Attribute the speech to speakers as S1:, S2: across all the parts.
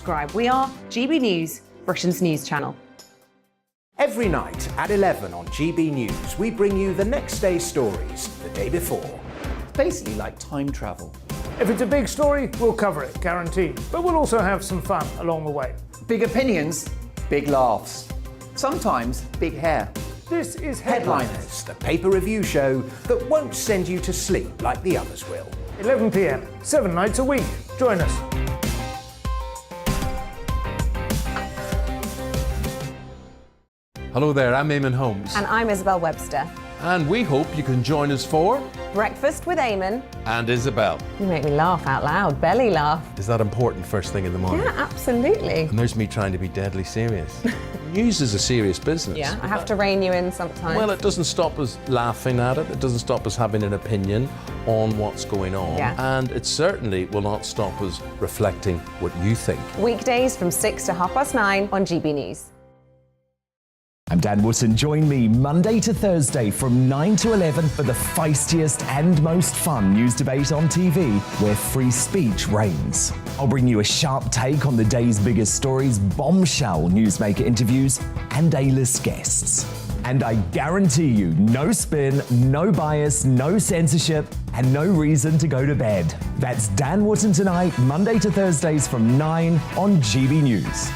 S1: Subscribe. We are GB News, Britain's news channel.
S2: Every night at 11 on GB News, we bring you the next day's stories the day before.
S3: It's basically like time travel.
S4: If it's a big story, we'll cover it, guaranteed. But we'll also have some fun along the way.
S3: Big opinions, big laughs. Sometimes big hair.
S4: This is
S2: Headliners, the paper review show that won't send you to sleep like the others will.
S4: 11 p.m, 7 nights a week. Join us.
S5: Hello there, I'm Eamon Holmes.
S1: And I'm Isabel Webster.
S5: And we hope you can join us for
S1: Breakfast with Eamon.
S5: And Isabel.
S1: You make me laugh out loud, belly laugh.
S5: Is that important first thing in the morning?
S1: Yeah, absolutely.
S5: And there's me trying to be deadly serious. News is a serious business.
S1: Yeah, I have to rein you in sometimes.
S5: Well, it doesn't stop us laughing at it. It doesn't stop us having an opinion on what's going on.
S1: Yeah.
S5: And it certainly will not stop us reflecting what you think.
S1: Weekdays from 6 to 9:30 on GB News.
S6: I'm Dan Wootton. Join me Monday to Thursday from 9 to 11 for the feistiest and most fun news debate on TV, where free speech reigns. I'll bring you a sharp take on the day's biggest stories, bombshell newsmaker interviews, and A-list guests. And I guarantee you, no spin, no bias, no censorship, and no reason to go to bed. That's Dan Wootton tonight, Monday to Thursdays from 9 on GB News.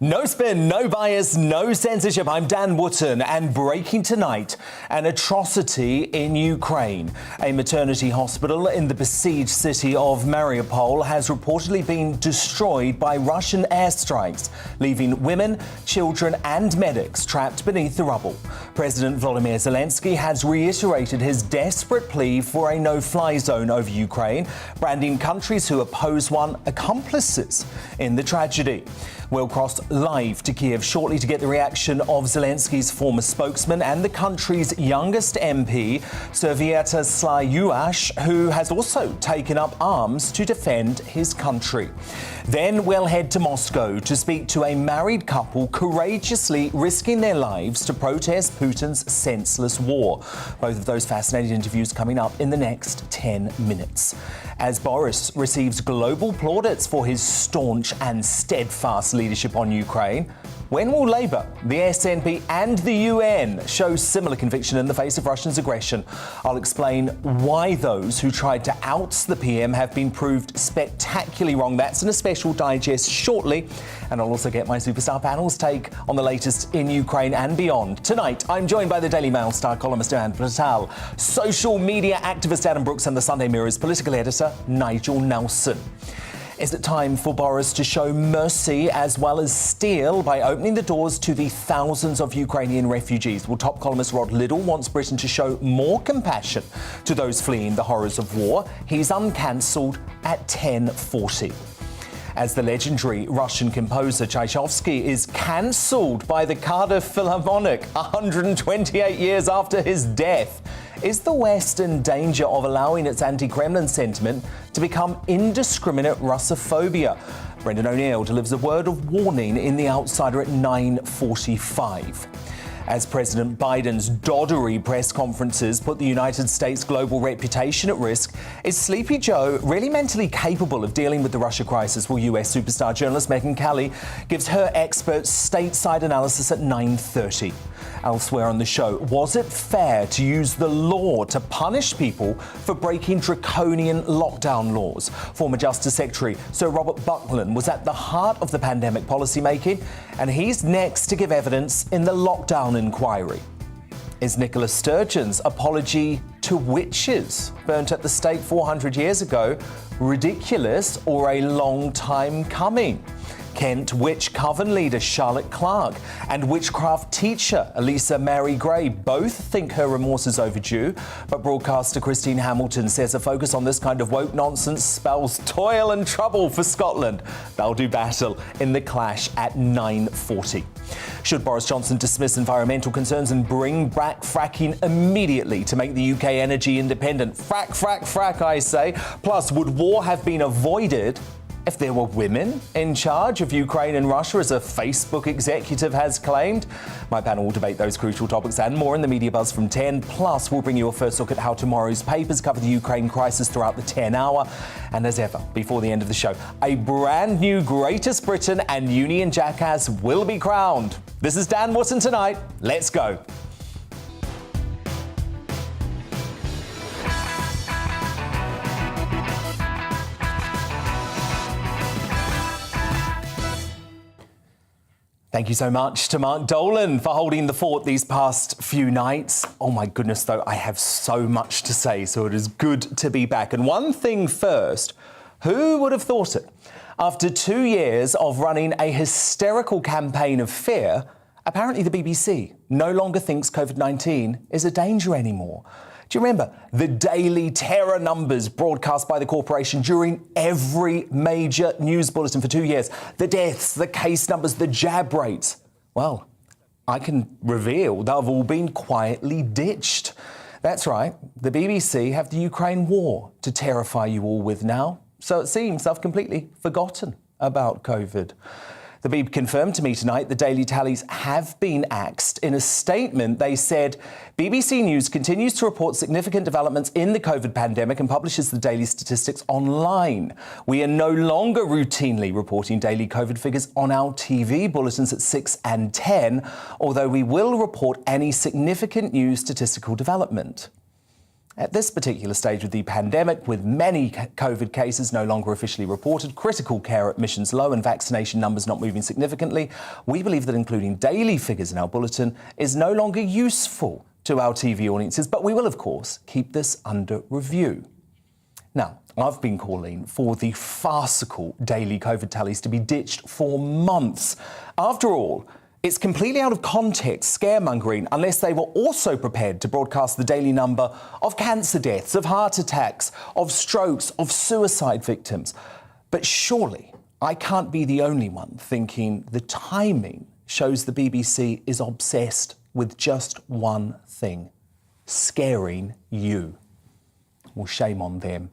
S6: No spin, no bias, no censorship. I'm Dan Wootton, and breaking tonight, an atrocity in Ukraine. A maternity hospital in the besieged city of Mariupol has reportedly been destroyed by Russian airstrikes, leaving women, children and medics trapped beneath the rubble. President Volodymyr Zelensky has reiterated his desperate plea for a no-fly zone over Ukraine, branding countries who oppose one accomplices in the tragedy. We'll cross live to Kiev shortly to get the reaction of Zelensky's former spokesman and the country's youngest MP, Sviata Slayuash, who has also taken up arms to defend his country. Then we'll head to Moscow to speak to a married couple courageously risking their lives to protest Putin's senseless war. Both of those fascinating interviews coming up in the next 10 minutes. As Boris receives global plaudits for his staunch and steadfast leadership on Ukraine, when will Labour, the SNP and the UN show similar conviction in the face of Russia's aggression? I'll explain why those who tried to oust the PM have been proved spectacularly wrong. That's in a special digest shortly. And I'll also get my superstar panel's take on the latest in Ukraine and beyond. Tonight, I'm joined by the Daily Mail star columnist Anne Platal, social media activist Adam Brooks and the Sunday Mirror's political editor Nigel Nelson. Is it time for Boris to show mercy as well as steel by opening the doors to the thousands of Ukrainian refugees? Well, top columnist Rod Liddle wants Britain to show more compassion to those fleeing the horrors of war. He's uncancelled at 10:40. As the legendary Russian composer Tchaikovsky is cancelled by the Cardiff Philharmonic 128 years after his death. Is the West in danger of allowing its anti-Kremlin sentiment to become indiscriminate Russophobia? Brendan O'Neill delivers a word of warning in The Outsider at 9:45. As President Biden's doddery press conferences put the United States' global reputation at risk, is Sleepy Joe really mentally capable of dealing with the Russia crisis? Well, US superstar journalist Megyn Kelly gives her expert stateside analysis at 9:30. Elsewhere on the show, was it fair to use the law to punish people for breaking draconian lockdown laws? Former Justice Secretary Sir Robert Buckland was at the heart of the pandemic policymaking, and he's next to give evidence in the lockdown inquiry. Is Nicola Sturgeon's apology to witches burnt at the stake 400 years ago ridiculous or a long time coming? Kent witch coven leader Charlotte Clark and witchcraft teacher Elisa Mary Gray both think her remorse is overdue, but broadcaster Christine Hamilton says a focus on this kind of woke nonsense spells toil and trouble for Scotland. They'll do battle in the clash at 9:40. Should Boris Johnson dismiss environmental concerns and bring back fracking immediately to make the UK energy independent? Frack, frack, frack, I say. Plus, would war have been avoided if there were women in charge of Ukraine and Russia, as a Facebook executive has claimed? My panel will debate those crucial topics and more in the Media Buzz from 10. Plus, we'll bring you a first look at how tomorrow's papers cover the Ukraine crisis throughout the 10 hour. And as ever, before the end of the show, a brand new Greatest Britain and Union Jackass will be crowned. This is Dan Wootton Tonight. Let's go. Thank you so much to Mark Dolan for holding the fort these past few nights. Oh my goodness, though, I have so much to say, so it is good to be back. And one thing first, who would have thought it? After 2 years of running a hysterical campaign of fear, apparently the BBC no longer thinks COVID-19 is a danger anymore. Do you remember the daily terror numbers broadcast by the corporation during every major news bulletin for 2 years? The deaths, the case numbers, the jab rates. Well, I can reveal they've all been quietly ditched. That's right, the BBC have the Ukraine war to terrify you all with now. So it seems they've completely forgotten about COVID. The BBC confirmed to me tonight the daily tallies have been axed. In a statement, they said BBC News continues to report significant developments in the COVID pandemic and publishes the daily statistics online. We are no longer routinely reporting daily COVID figures on our TV bulletins at 6 and 10, although we will report any significant new statistical development. At this particular stage of the pandemic, with many COVID cases no longer officially reported, critical care admissions low and vaccination numbers not moving significantly, we believe that including daily figures in our bulletin is no longer useful to our TV audiences, but we will, of course, keep this under review. Now, I've been calling for the farcical daily COVID tallies to be ditched for months. After all, it's completely out of context scaremongering unless they were also prepared to broadcast the daily number of cancer deaths, of heart attacks, of strokes, of suicide victims. But surely I can't be the only one thinking the timing shows the BBC is obsessed with just one thing: scaring you. Well, shame on them.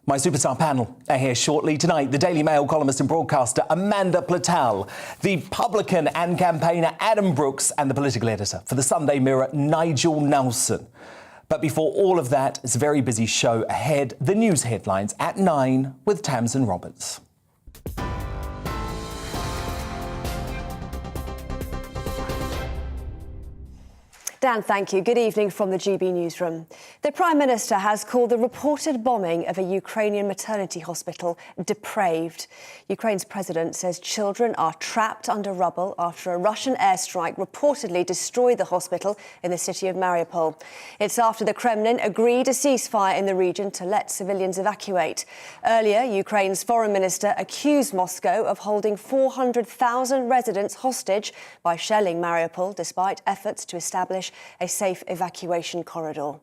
S6: My superstar panel are here shortly. Tonight, the Daily Mail columnist and broadcaster Amanda Platel, the publican and campaigner Adam Brooks, and the political editor for the Sunday Mirror, Nigel Nelson. But before all of that, it's a very busy show ahead. The news headlines at 9 with Tamsin Roberts.
S7: Dan, thank you. Good evening from the GB newsroom. The Prime Minister has called the reported bombing of a Ukrainian maternity hospital depraved. Ukraine's president says children are trapped under rubble after a Russian airstrike reportedly destroyed the hospital in the city of Mariupol. It's after the Kremlin agreed a ceasefire in the region to let civilians evacuate. Earlier, Ukraine's foreign minister accused Moscow of holding 400,000 residents hostage by shelling Mariupol, despite efforts to establish a safe evacuation corridor.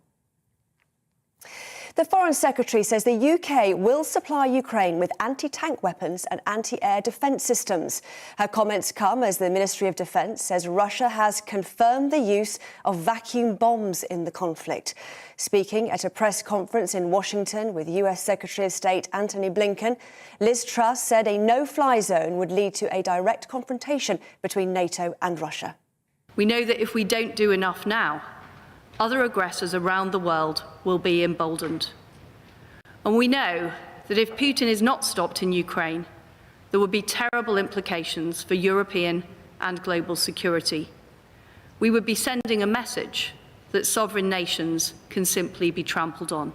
S7: The Foreign Secretary says the UK will supply Ukraine with anti-tank weapons and anti-air defence systems. Her comments come as the Ministry of Defence says Russia has confirmed the use of vacuum bombs in the conflict. Speaking at a press conference in Washington with US Secretary of State Antony Blinken, Liz Truss said a no-fly zone would lead to a direct confrontation between NATO and Russia.
S8: We know that if we don't do enough now, other aggressors around the world will be emboldened. And we know that if Putin is not stopped in Ukraine, there would be terrible implications for European and global security. We would be sending a message that sovereign nations can simply be trampled on.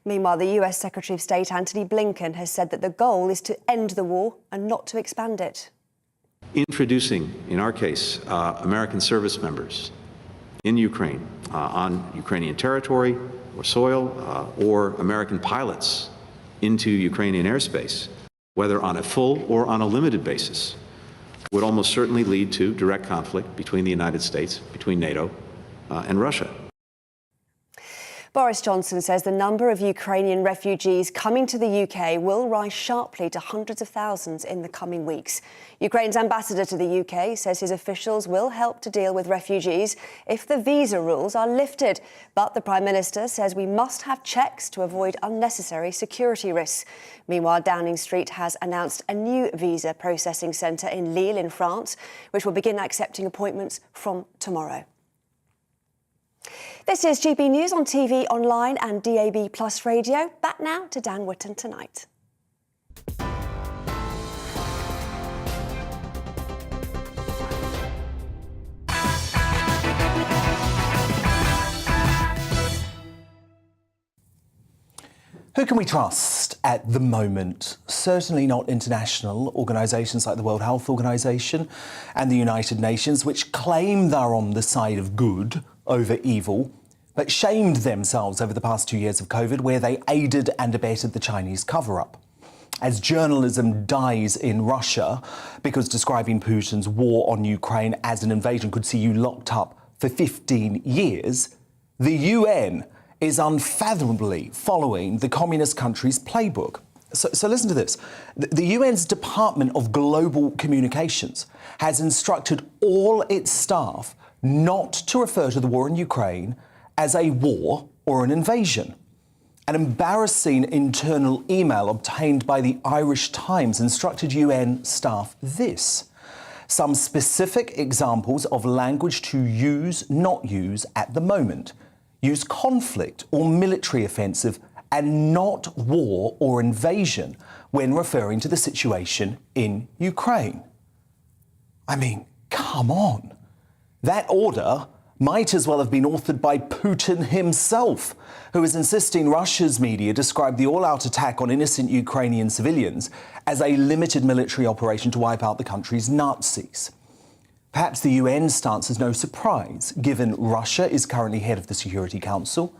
S7: Meanwhile, the US Secretary of State Antony Blinken has said that the goal is to end the war and not to expand it.
S9: Introducing, in our case, American service members in Ukraine, on Ukrainian territory or soil, or American pilots into Ukrainian airspace, whether on a full or on a limited basis, would almost certainly lead to direct conflict between the United States, between NATO, and Russia.
S7: Boris Johnson says the number of Ukrainian refugees coming to the UK will rise sharply to hundreds of thousands in the coming weeks. Ukraine's ambassador to the UK says his officials will help to deal with refugees if the visa rules are lifted. But the Prime Minister says we must have checks to avoid unnecessary security risks. Meanwhile, Downing Street has announced a new visa processing centre in Lille in France, which will begin accepting appointments from tomorrow. This is GB News on TV, online and DAB+ radio. Back now to Dan Wootton Tonight.
S6: Who can we trust at the moment? Certainly not international organisations like the World Health Organization and the United Nations, which claim they're on the side of good over evil, but shamed themselves over the past 2 years of COVID, where they aided and abetted the Chinese cover-up. As journalism dies in Russia, because describing Putin's war on Ukraine as an invasion could see you locked up for 15 years, the UN is unfathomably following the communist country's playbook. So listen to this. The UN's Department of Global Communications has instructed all its staff not to refer to the war in Ukraine as a war or an invasion. An embarrassing internal email obtained by the Irish Times instructed UN staff this: some specific examples of language to use, not use at the moment. Use conflict or military offensive and not war or invasion when referring to the situation in Ukraine. I mean, come on. That order might as well have been authored by Putin himself, who is insisting Russia's media describe the all-out attack on innocent Ukrainian civilians as a limited military operation to wipe out the country's Nazis. Perhaps the UN stance is no surprise, given Russia is currently head of the Security Council.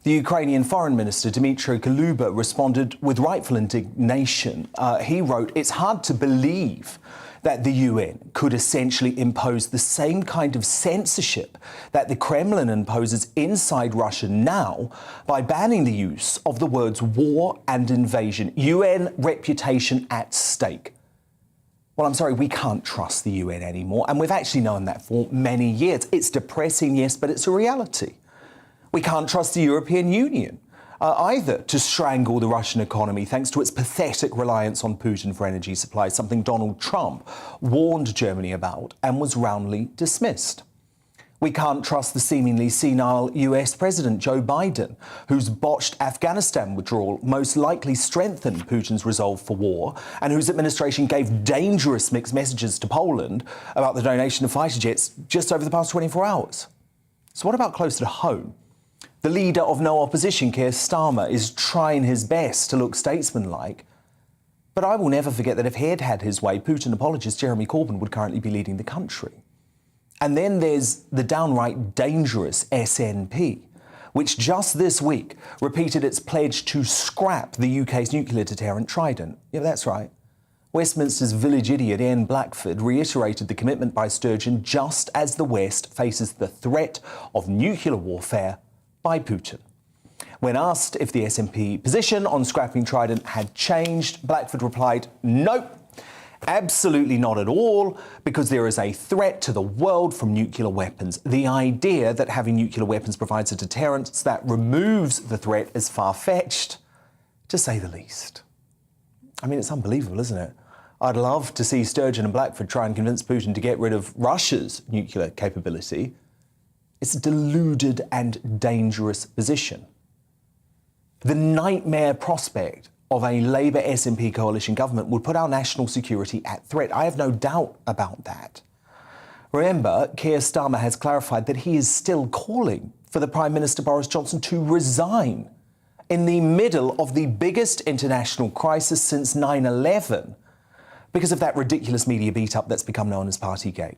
S6: The Ukrainian Foreign Minister, Dmytro Kuleba, responded with rightful indignation. He wrote, "It's hard to believe that the UN could essentially impose the same kind of censorship that the Kremlin imposes inside Russia now by banning the use of the words war and invasion. UN reputation at stake." Well, I'm sorry, we can't trust the UN anymore, and we've actually known that for many years. It's depressing, yes, but it's a reality. We can't trust the European Union either to strangle the Russian economy thanks to its pathetic reliance on Putin for energy supplies, something Donald Trump warned Germany about and was roundly dismissed. We can't trust the seemingly senile US President Joe Biden, whose botched Afghanistan withdrawal most likely strengthened Putin's resolve for war, and whose administration gave dangerous mixed messages to Poland about the donation of fighter jets just over the past 24 hours. So what about closer to home? The leader of no opposition, Keir Starmer, is trying his best to look statesmanlike. But I will never forget that if he had had his way, Putin apologist Jeremy Corbyn would currently be leading the country. And then there's the downright dangerous SNP, which just this week repeated its pledge to scrap the UK's nuclear deterrent Trident. Yeah, that's right. Westminster's village idiot Ian Blackford reiterated the commitment by Sturgeon just as the West faces the threat of nuclear warfare by Putin. When asked if the SNP position on scrapping Trident had changed, Blackford replied, "Nope. Absolutely not at all, because there is a threat to the world from nuclear weapons. The idea that having nuclear weapons provides a deterrent that removes the threat is far-fetched, to say the least." I mean, it's unbelievable, isn't it? I'd love to see Sturgeon and Blackford try and convince Putin to get rid of Russia's nuclear capability. It's a deluded and dangerous position. The nightmare prospect of a Labour SNP coalition government would put our national security at threat. I have no doubt about that. Remember, Keir Starmer has clarified that he is still calling for the Prime Minister Boris Johnson to resign in the middle of the biggest international crisis since 9/11 because of that ridiculous media beat-up that's become known as Partygate.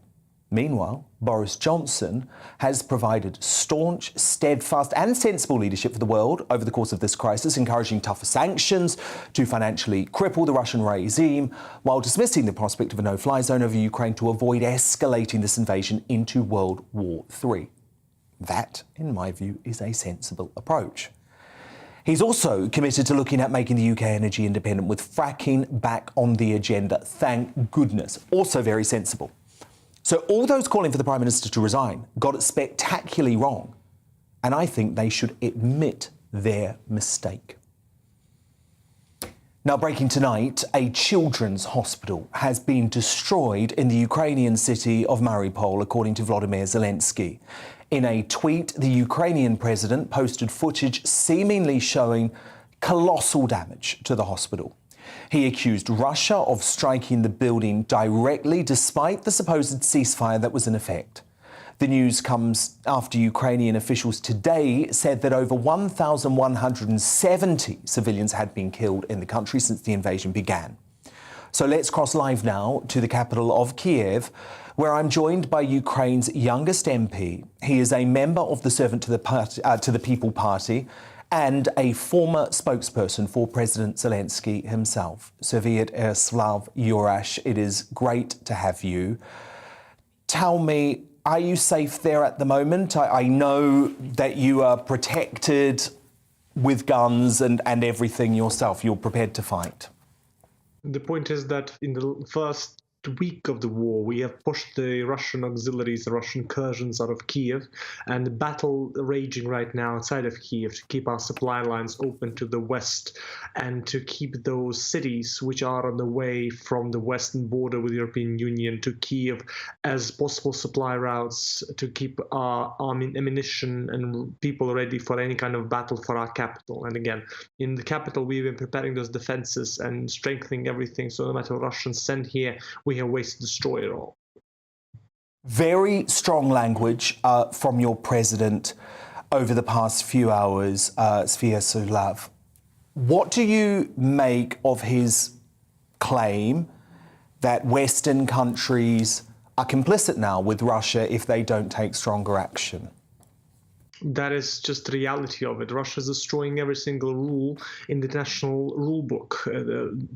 S6: Meanwhile, Boris Johnson has provided staunch, steadfast and sensible leadership for the world over the course of this crisis, encouraging tougher sanctions to financially cripple the Russian regime, while dismissing the prospect of a no-fly zone over Ukraine to avoid escalating this invasion into World War III. That, in my view, is a sensible approach. He's also committed to looking at making the UK energy independent with fracking back on the agenda. Thank goodness. Also very sensible. So all those calling for the Prime Minister to resign got it spectacularly wrong. And I think they should admit their mistake. Now, breaking tonight, a children's hospital has been destroyed in the Ukrainian city of Mariupol, according to Volodymyr Zelensky. In a tweet, the Ukrainian president posted footage seemingly showing colossal damage to the hospital. He accused Russia of striking the building directly, despite the supposed ceasefire that was in effect. The news comes after Ukrainian officials today said that over 1,170 civilians had been killed in the country since the invasion began. So let's cross live now to the capital of Kiev, where I'm joined by Ukraine's youngest MP. He is a member of the Servant to the People Party and a former spokesperson for President Zelensky himself. Sviatoslav Yurash, it is great to have you. Tell me, are you safe there at the moment? I know that you are protected with guns and everything yourself. You're prepared to fight.
S10: The point is that in the first week of the war, we have pushed the Russian auxiliaries, the Russian incursions out of Kiev, and the battle raging right now outside of Kiev to keep our supply lines open to the west and to keep those cities which are on the way from the western border with the European Union to Kiev as possible supply routes to keep our ammunition and people ready for any kind of battle for our capital. And again, in the capital, we've been preparing those defenses and strengthening everything, so no matter what Russians send here, we have ways to destroy it all.
S6: Very strong language from your president over the past few hours, Sviatoslav. What do you make of his claim that Western countries are complicit now with Russia if they don't take stronger action?
S10: That is just the reality of it. Russia is destroying every single rule in the international rule book.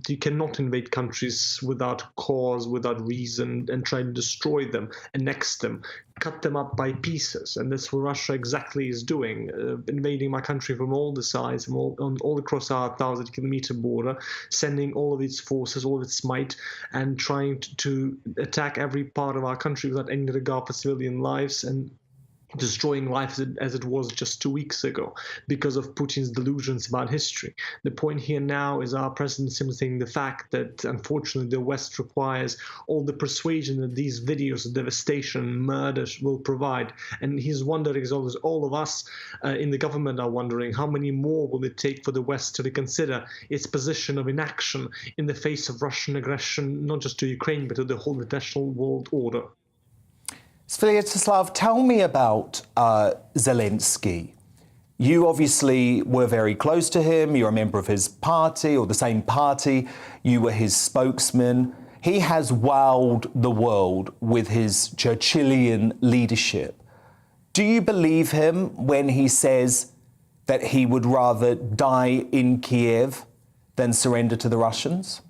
S10: You cannot invade countries without cause, without reason, and try to destroy them, annex them, cut them up by pieces. And that's what Russia exactly is doing, invading my country from all the sides, from all across our 1,000-kilometer border, sending all of its forces, all of its might, and trying to attack every part of our country without any regard for civilian lives, and destroying life as it was just 2 weeks ago because of Putin's delusions about history. The point here now is our president simply saying the fact that, unfortunately, the West requires all the persuasion that these videos of devastation, murders will provide. And he's wondering, as all of us in the government are wondering, how many more will it take for the West to reconsider its position of inaction in the face of Russian aggression, not just to Ukraine, but to the whole international world order.
S6: Sviatoslav, tell me about Zelensky. You obviously were very close to him. You're a member of his party, or the same party. You were his spokesman. He has wowed the world with his Churchillian leadership. Do you believe him when he says that he would rather die in Kiev than surrender to the Russians?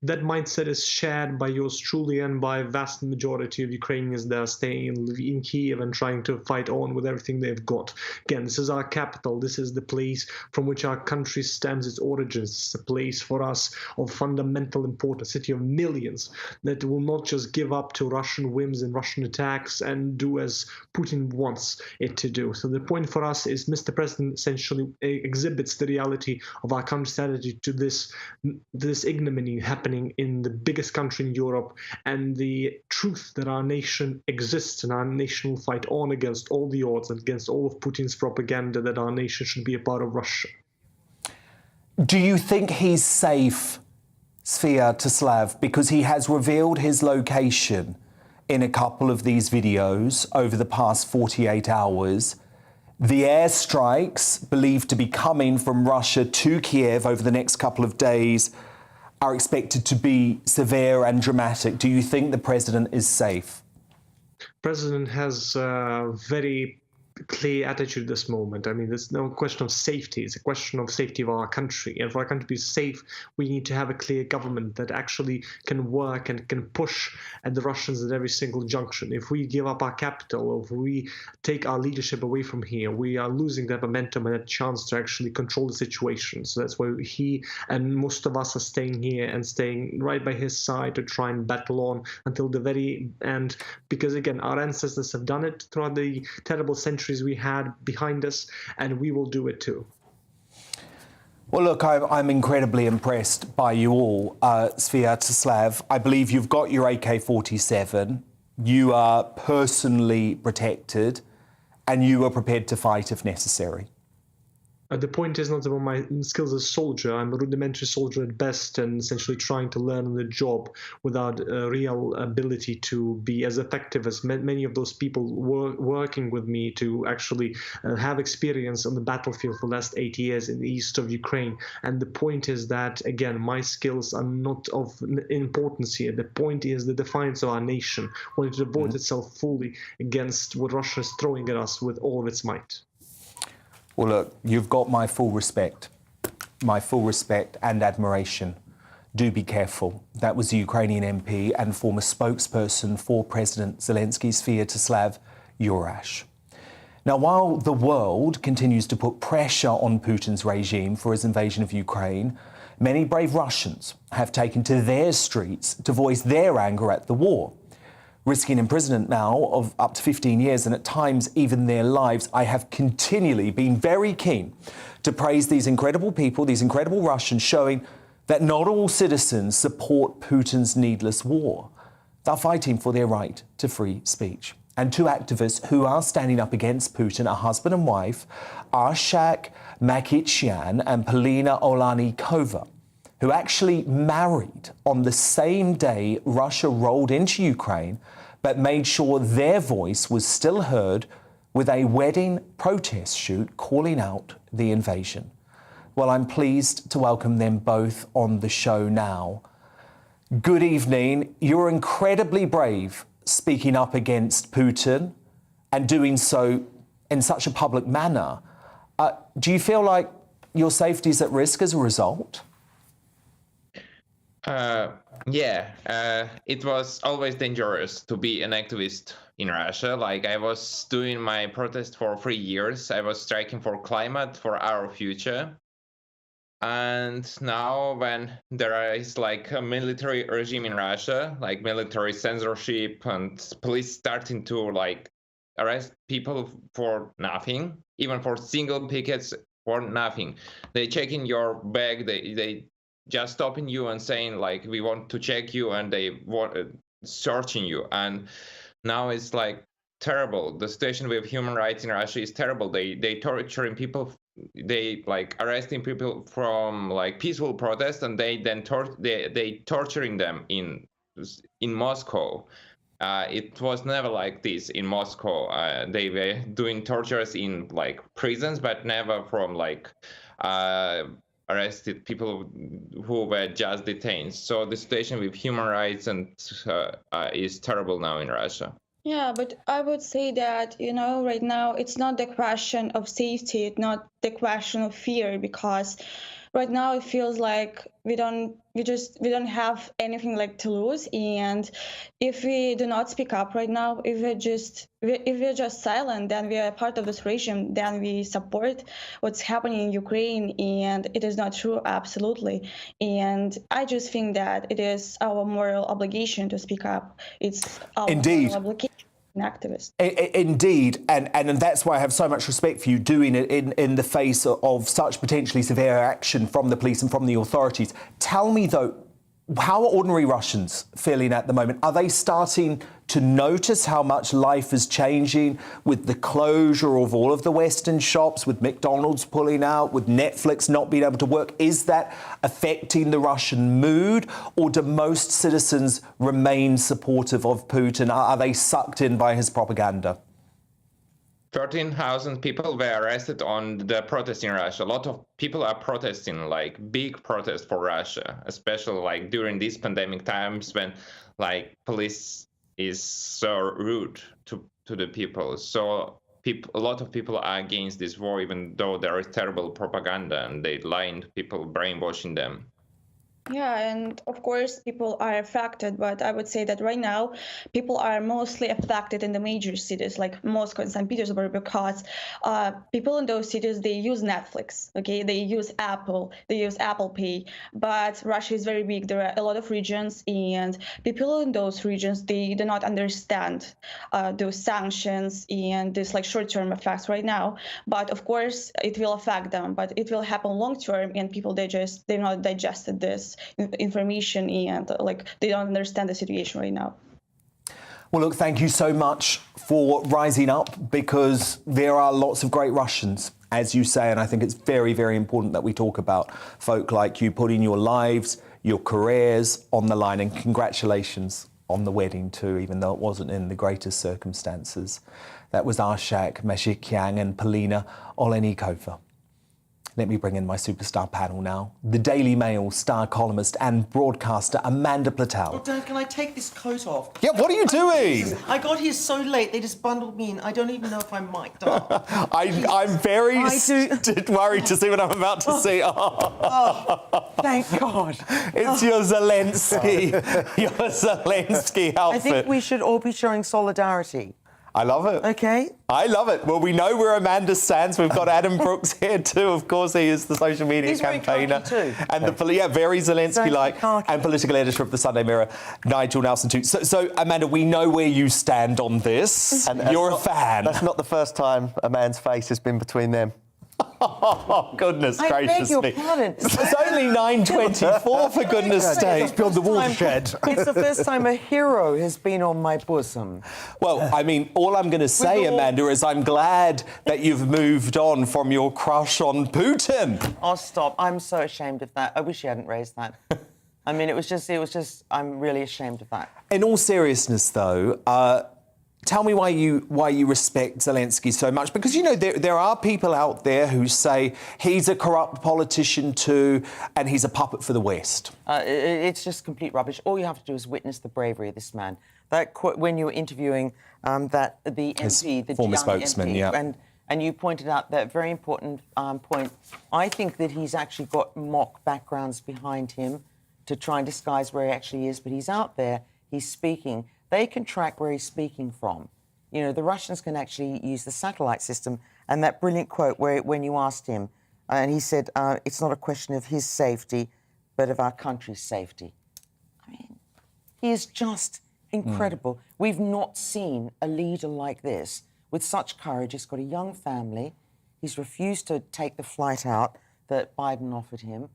S10: That mindset is shared by yours truly and by a vast majority of Ukrainians that are staying in Kiev and trying to fight on with everything they've got. Again, this is our capital. This is the place from which our country stems its origins. It's a place for us of fundamental importance, a city of millions that will not just give up to Russian whims and Russian attacks and do as Putin wants it to do. So the point for us is Mr. President essentially exhibits the reality of our country's attitude to this ignominy happening in the biggest country in Europe, and the truth that our nation exists and our nation will fight on against all the odds and against all of Putin's propaganda that our nation should be a part of Russia.
S6: Do you think he's safe, Sviatoslav, because he has revealed his location in a couple of these videos over the past 48 hours? The airstrikes believed to be coming from Russia to Kiev over the next couple of days are expected to be severe and dramatic. Do you think the president is safe?
S10: President has very clear attitude at this moment. I mean, there's no question of safety. It's a question of safety of our country. And for our country to be safe, we need to have a clear government that actually can work and can push at the Russians at every single junction. If we give up our capital, or if we take our leadership away from here, we are losing that momentum and that chance to actually control the situation. So that's why he and most of us are staying here and staying right by his side to try and battle on until the very end. Because again, our ancestors have done it throughout the terrible centuries we had behind us, and we will do it too.
S6: Well, look, I'm incredibly impressed by you all, Sviatoslav. I believe you've got your AK-47, you are personally protected, and you are prepared to fight if necessary.
S10: The point is not about my skills as a soldier. I'm a rudimentary soldier at best, and essentially trying to learn on the job without a real ability to be as effective as many of those people working with me to actually have experience on the battlefield for the last 8 years in the east of Ukraine. And the point is that, again, my skills are not of importance here. The point is the defiance of our nation, wanting to devote itself fully against what Russia is throwing at us with all of its might.
S6: Well, look, you've got my full respect and admiration. Do be careful. That was the Ukrainian MP and former spokesperson for President Zelensky, Sviatoslav Jurash. Now, while the world continues to put pressure on Putin's regime for his invasion of Ukraine, many brave Russians have taken to their streets to voice their anger at the war. Risking imprisonment now of up to 15 years and at times even their lives, I have continually been very keen to praise these incredible people, these incredible Russians, showing that not all citizens support Putin's needless war. They're fighting for their right to free speech. And two activists who are standing up against Putin are husband and wife, Arshak Makitsyan and Polina Olanikova, who actually married on the same day Russia rolled into Ukraine, but made sure their voice was still heard with a wedding protest shoot calling out the invasion. Well, I'm pleased to welcome them both on the show now. Good evening. You're incredibly brave speaking up against Putin and doing so in such a public manner. Do you feel like your safety is at risk as a result?
S11: It was always dangerous to be an activist in Russia. Like, I was doing my protest for 3 years. I was striking for climate, for our future. And now when there is like a military regime in Russia, like military censorship and police starting to like arrest people for nothing, even for single pickets for nothing. They check in your bag, they just stopping you and saying like, we want to check you, and they want searching you. And now it's like terrible. The situation with human rights in Russia is terrible. They torturing people, they like arresting people from like peaceful protests, and they then they torturing them in Moscow. It was never like this in Moscow. They were doing tortures in like prisons, but never from like arrested people who were just detained. So the situation with human rights and is terrible now in Russia.
S12: Yeah, but I would say that, you know, right now it's not the question of safety, it's not the question of fear, because right now it feels like we don't have anything like to lose. And if we do not speak up right now, if we're just silent, then we are part of this regime, then we support what's happening in Ukraine, and it is not true, absolutely. And I just think that it is our moral obligation to speak up. It's our moral obligation. Activist.
S6: Indeed, and that's why I have so much respect for you doing it in the face of such potentially severe action from the police and from the authorities. Tell me, though, how are ordinary Russians feeling at the moment? Are they starting to notice how much life is changing with the closure of all of the Western shops, with McDonald's pulling out, with Netflix not being able to work? Is that affecting the Russian mood, or do most citizens remain supportive of Putin? Are they sucked in by his propaganda?
S11: 13,000 people were arrested on the protest in Russia. A lot of people are protesting, like big protest for Russia, especially like during these pandemic times when like police is so rude to the people. So a lot of people are against this war, even though there is terrible propaganda and they lying to people, brainwashing them.
S12: Yeah, and of course people are affected, but I would say that right now people are mostly affected in the major cities like Moscow and St. Petersburg, because people in those cities, they use Netflix, okay, they use Apple Pay, but Russia is very big. There are a lot of regions, and people in those regions, they do not understand those sanctions and this like short-term effects right now. But of course it will affect them, but it will happen long-term, and people, they're not digested this information, and like they don't understand the situation right now.
S6: Well, look, thank you so much for rising up, because there are lots of great Russians, as you say, and I think it's very, very important that we talk about folk like you putting your lives, your careers on the line, and congratulations on the wedding too, even though it wasn't in the greatest circumstances. That was Arshak Meshikyan and Polina Olenikova. Let me bring in my superstar panel now. The Daily Mail star columnist and broadcaster Amanda Platel.
S13: Oh, Dad, can I take this coat off?
S6: Yeah, what are you doing?
S13: I got here so late, they just bundled me in. I don't even know if I'm mic'd up.
S6: I'm very worried to see what I'm about to see.
S13: Thank God.
S6: It's your Zelensky, outfit.
S13: I think we should all be showing solidarity.
S6: I love it.
S13: Okay.
S6: I love it. Well, we know where Amanda stands. We've got Adam Brooks here too. Of course, he is the social media campaigner.
S13: Too.
S6: And very Zelensky-like, and political editor of the Sunday Mirror, Nigel Nelson too. So, Amanda, we know where you stand on this. And you're a fan.
S14: That's not the first time a man's face has been between them.
S6: Oh, goodness gracious me.
S13: I beg your pardon.
S6: It's only 9:24, for goodness sake.
S4: Just beyond the watershed.
S13: It's the first time a hero has been on my bosom.
S6: Well, I mean, all I'm going to say, Amanda, is I'm glad that you've moved on from your crush on Putin.
S13: Oh, stop. I'm so ashamed of that. I wish you hadn't raised that. I mean, it was just, I'm really ashamed of that.
S6: In all seriousness, though, tell me why you respect Zelensky so much, because, you know, there are people out there who say he's a corrupt politician too, and he's a puppet for the West.
S13: It's just complete rubbish. All you have to do is witness the bravery of this man. When you were interviewing the MP, the
S6: former
S13: young
S6: spokesman,
S13: MP,
S6: yeah.
S13: And you pointed out that very important point. I think that he's actually got mock backgrounds behind him to try and disguise where he actually is, but he's out there, he's speaking. They can track where he's speaking from. You know, the Russians can actually use the satellite system. And that brilliant quote when you asked him, and he said, it's not a question of his safety, but of our country's safety. I mean, he is just incredible. We've not seen a leader like this with such courage. He's got a young family. He's refused to take the flight out that Biden offered him.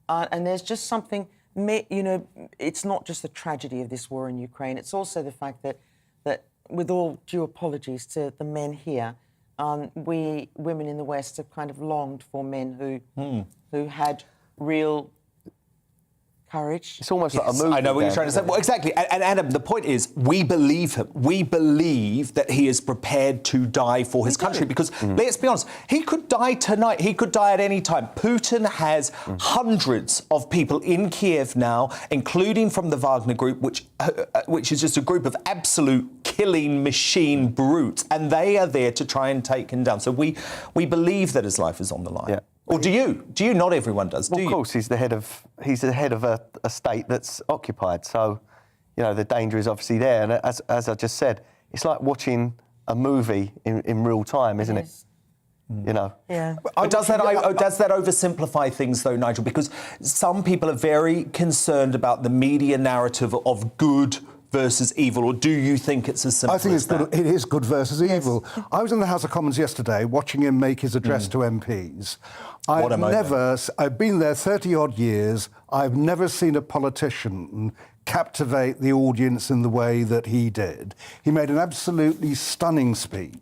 S13: And there's just something... You know, it's not just the tragedy of this war in Ukraine. It's also the fact that with all due apologies to the men here, we women in the West have kind of longed for men who had real courage.
S14: It's almost like a movie.
S6: I know what you're trying to say. Well, exactly. And Adam, the point is, we believe him. We believe that he is prepared to die for his country, because let's be honest, he could die tonight. He could die at any time. Putin has hundreds of people in Kiev now, including from the Wagner Group, which is just a group of absolute killing machine brutes, and they are there to try and take him down. So we believe that his life is on the line. Yeah. Or do you? Do you? Not everyone does, do you?
S14: Of course, he's the head of a state that's occupied. So, you know, the danger is obviously there. And as I just said, it's like watching a movie in real time, isn't it? You know.
S13: Yeah.
S6: Does that oversimplify things, though, Nigel? Because some people are very concerned about the media narrative of good versus evil, or do you think it's as simple as that?
S15: It is good versus evil. I was in the House of Commons yesterday watching him make his address to MPs. I've been there 30-odd years. I've never seen a politician captivate the audience in the way that he did. He made an absolutely stunning speech.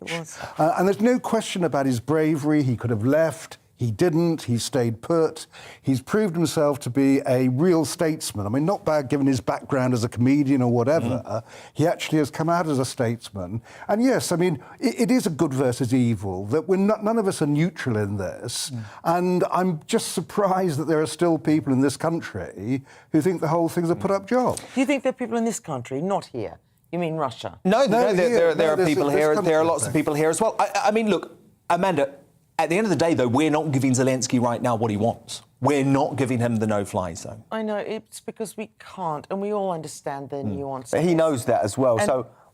S15: And there's no question about his bravery. He could have left. He didn't. He stayed put. He's proved himself to be a real statesman. I mean, not bad given his background as a comedian or whatever. He actually has come out as a statesman. And yes, I mean, it is a good versus evil, that none of us are neutral in this. And I'm just surprised that there are still people in this country who think the whole thing's a put-up job.
S13: Do you think there are people in this country, not here, You mean Russia?
S6: No, there are
S15: there's-
S6: people
S15: there's
S6: here.
S15: countries
S6: There are lots of
S15: there.
S6: people here as well. I mean, look, Amanda, at the end of the day, though, we're not giving Zelensky right now what he wants. We're not giving him the no-fly zone.
S13: I know, it's because we can't, and we all understand the nuances.
S14: But he knows that as well.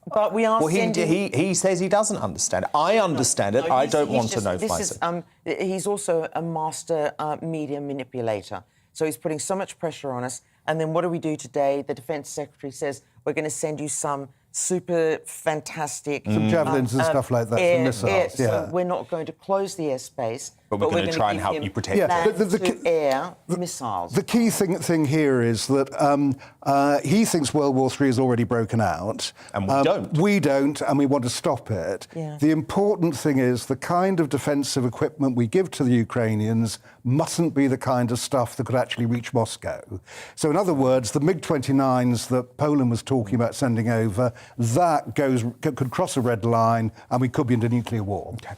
S13: But we are
S6: Well,
S13: sending...
S6: he says he doesn't understand it. I understand it. I don't want a no-fly zone.
S13: He's also a master media manipulator. So he's putting so much pressure on us. And then what do we do today? The Defence Secretary says, we're going to send you some super fantastic...
S15: Some javelins and stuff like that, some missiles,
S13: So we're not going to close the airspace,
S6: but we're going to try and
S13: give
S6: help
S13: him
S6: you protect
S13: land-to-air missiles.
S15: The key thing here is that he thinks World War III has already broken out.
S6: And we don't.
S15: We don't, and we want to stop it.
S13: Yeah.
S15: The important thing is the kind of defensive equipment we give to the Ukrainians mustn't be the kind of stuff that could actually reach Moscow. So in other words, the MiG-29s that Poland was talking about sending over, that could cross a red line and we could be into nuclear war.
S6: Okay.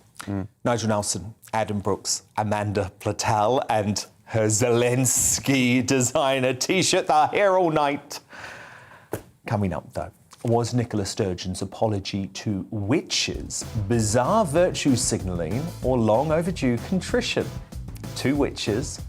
S6: Nigel Nelson, Adam Brooks, Amanda Platel and her Zelensky designer T-shirt. They're here all night. Coming up, though, was Nicola Sturgeon's apology to witches, bizarre virtue signalling or long overdue contrition? Two witches.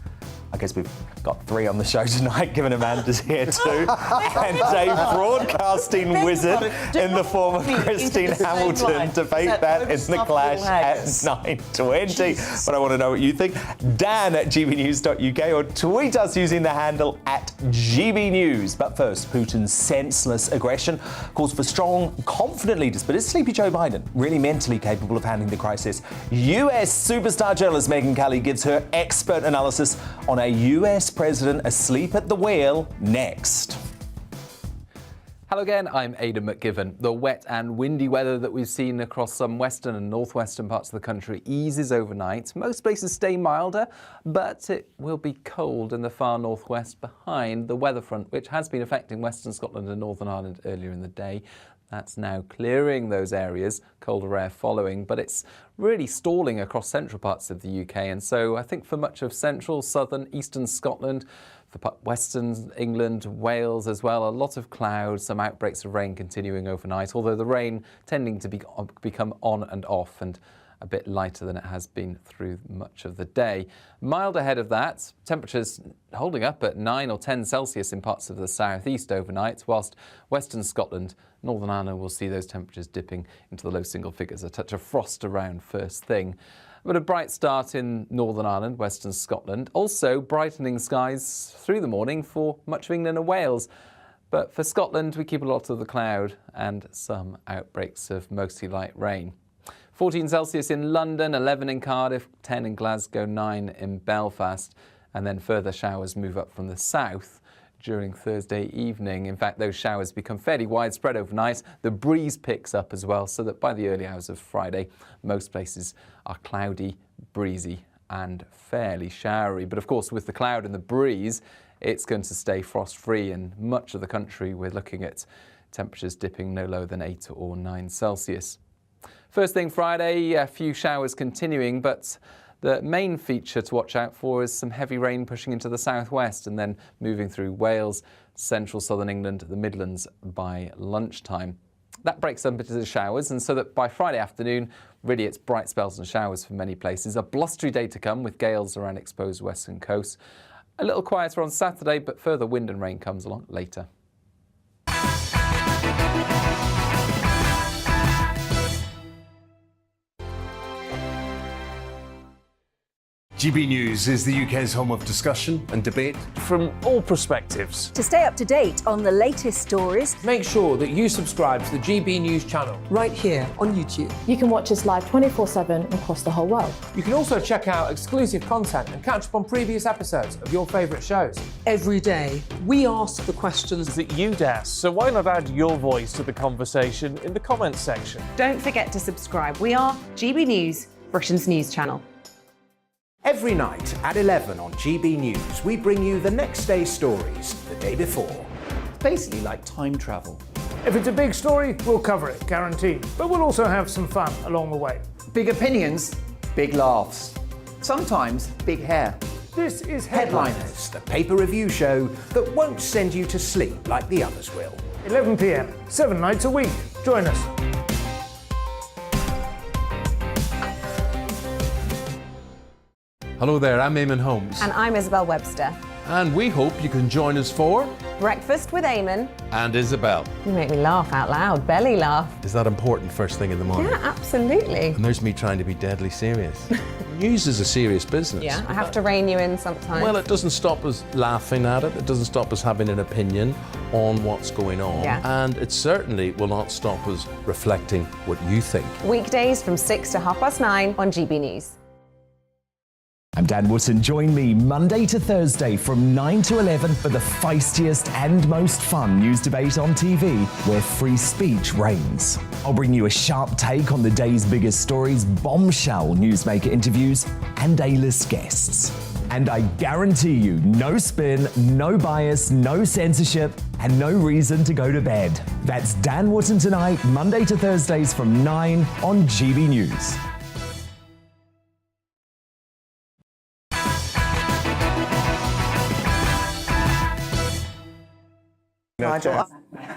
S6: I guess we've got three on the show tonight, given Amanda's here too. And a broadcasting wizard in the form of Christine Hamilton. Debate that in the Clash at 9:20. But I want to know what you think. Dan at gbnews.uk or tweet us using the handle at GBNews. But first, Putin's senseless aggression calls for strong, confident leaders. But is sleepy Joe Biden really mentally capable of handling the crisis? US superstar journalist Megyn Kelly gives her expert analysis on a US president asleep at the wheel next.
S16: Hello again, I'm Aidan McGivern. The wet and windy weather that we've seen across some western and northwestern parts of the country eases overnight. Most places stay milder, but it will be cold in the far northwest behind the weather front, which has been affecting Western Scotland and Northern Ireland earlier in the day. That's now clearing those areas, colder air following, but it's really stalling across central parts of the UK. And so I think for much of central, southern, eastern Scotland, for western England, Wales as well, a lot of clouds, some outbreaks of rain continuing overnight, although the rain tending to become on and off and a bit lighter than it has been through much of the day. Mild ahead of that, temperatures holding up at 9 or 10 Celsius in parts of the southeast overnight, whilst Western Scotland, Northern Ireland will see those temperatures dipping into the low single figures, a touch of frost around first thing. But a bright start in Northern Ireland, Western Scotland. Also brightening skies through the morning for much of England and Wales. But for Scotland, we keep a lot of the cloud and some outbreaks of mostly light rain. 14 Celsius in London, 11 in Cardiff, 10 in Glasgow, 9 in Belfast. And then further showers move up from the south during Thursday evening. In fact, those showers become fairly widespread overnight. The breeze picks up as well, so that by the early hours of Friday, most places are cloudy, breezy and fairly showery. But of course, with the cloud and the breeze, it's going to stay frost-free in much of the country. We're looking at temperatures dipping no lower than 8 or 9 Celsius. First thing Friday, a few showers continuing, but the main feature to watch out for is some heavy rain pushing into the southwest and then moving through Wales, central southern England, the Midlands by lunchtime. That breaks up into the showers, and so that by Friday afternoon, really it's bright spells and showers for many places. A blustery day to come with gales around exposed western coasts. A little quieter on Saturday, but further wind and rain comes along later.
S17: GB News is the UK's home of discussion and debate
S4: from all perspectives.
S18: To stay up to date on the latest stories,
S19: make sure that you subscribe to the GB News channel
S20: right here on YouTube.
S21: You can watch us live 24/7 across the whole world.
S19: You can also check out exclusive content and catch up on previous episodes of your favourite shows.
S20: Every day, we ask the questions
S4: that you'd ask, so why not add your voice to the conversation in the comments section?
S1: Don't forget to subscribe. We are GB News, Britain's news channel.
S2: Every night at 11 on GB News, we bring you the next day's stories the day before.
S3: Basically like time travel.
S4: If it's a big story, we'll cover it, guaranteed. But we'll also have some fun along the way.
S3: Big opinions, big laughs. Sometimes big hair.
S4: This is
S2: Headliners, the paper review show that won't send you to sleep like the others will.
S4: 11 p.m, 7 nights a week. Join us.
S17: Hello there, I'm Eamon Holmes.
S1: And I'm Isabel Webster.
S17: And we hope you can join us for
S1: Breakfast with Eamon.
S17: And Isabel.
S1: You make me laugh out loud, belly laugh.
S17: Is that important first thing in the morning?
S1: Yeah, absolutely.
S17: And there's me trying to be deadly serious. News is a serious business.
S1: Yeah, I have to rein you in sometimes.
S17: Well, it doesn't stop us laughing at it. It doesn't stop us having an opinion on what's going on.
S1: Yeah.
S17: And it certainly will not stop us reflecting what you think.
S1: Weekdays from 6 to 9:30 on GB News.
S6: I'm Dan Wootton. Join me Monday to Thursday from 9 to 11 for the feistiest and most fun news debate on TV, where free speech reigns. I'll bring you a sharp take on the day's biggest stories, bombshell newsmaker interviews, and A-list guests. And I guarantee you, no spin, no bias, no censorship, and no reason to go to bed. That's Dan Wootton tonight, Monday to Thursdays from 9 on GB News.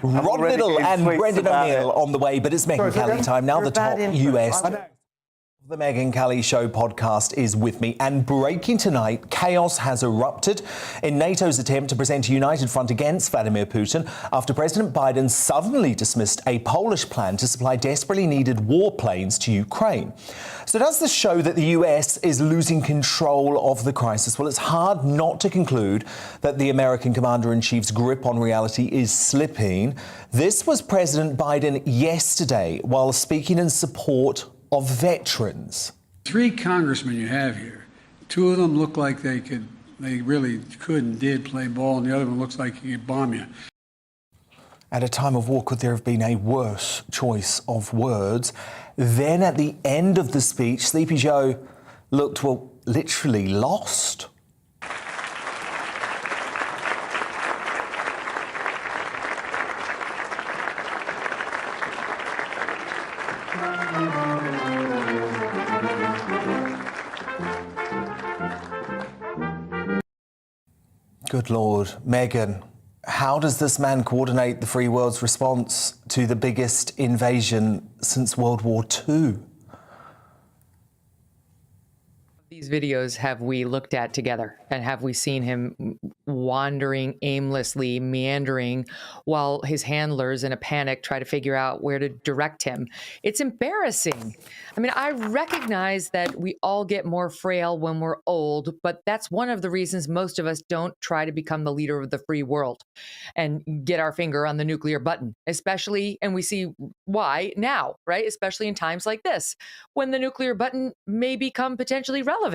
S6: Rod Liddle and Brendan O'Neill on the way, but it's Megyn Kelly time now. The top US. The Megyn Kelly Show podcast is with me, and breaking tonight, chaos has erupted in NATO's attempt to present a united front against Vladimir Putin after President Biden suddenly dismissed a Polish plan to supply desperately needed warplanes to Ukraine. So does this show that the US is losing control of the crisis? Well, it's hard not to conclude that the American commander-in-chief's grip on reality is slipping. This was President Biden yesterday while speaking in support of veterans.
S5: 3 congressmen you have here, 2 of them look like they really could and did play ball, and the other one looks like he could bomb you.
S6: At a time of war, could there have been a worse choice of words? Then at the end of the speech, Sleepy Joe looked, well, literally lost. Good Lord. Megyn, how does this man coordinate the free world's response to the biggest invasion since World War II?
S22: These videos have we looked at together, and have we seen him wandering aimlessly, meandering, while his handlers in a panic try to figure out where to direct him? It's embarrassing. I mean, I recognize that we all get more frail when we're old, but that's one of the reasons most of us don't try to become the leader of the free world and get our finger on the nuclear button, especially, and we see why now, right? Especially in times like this, when the nuclear button may become potentially relevant.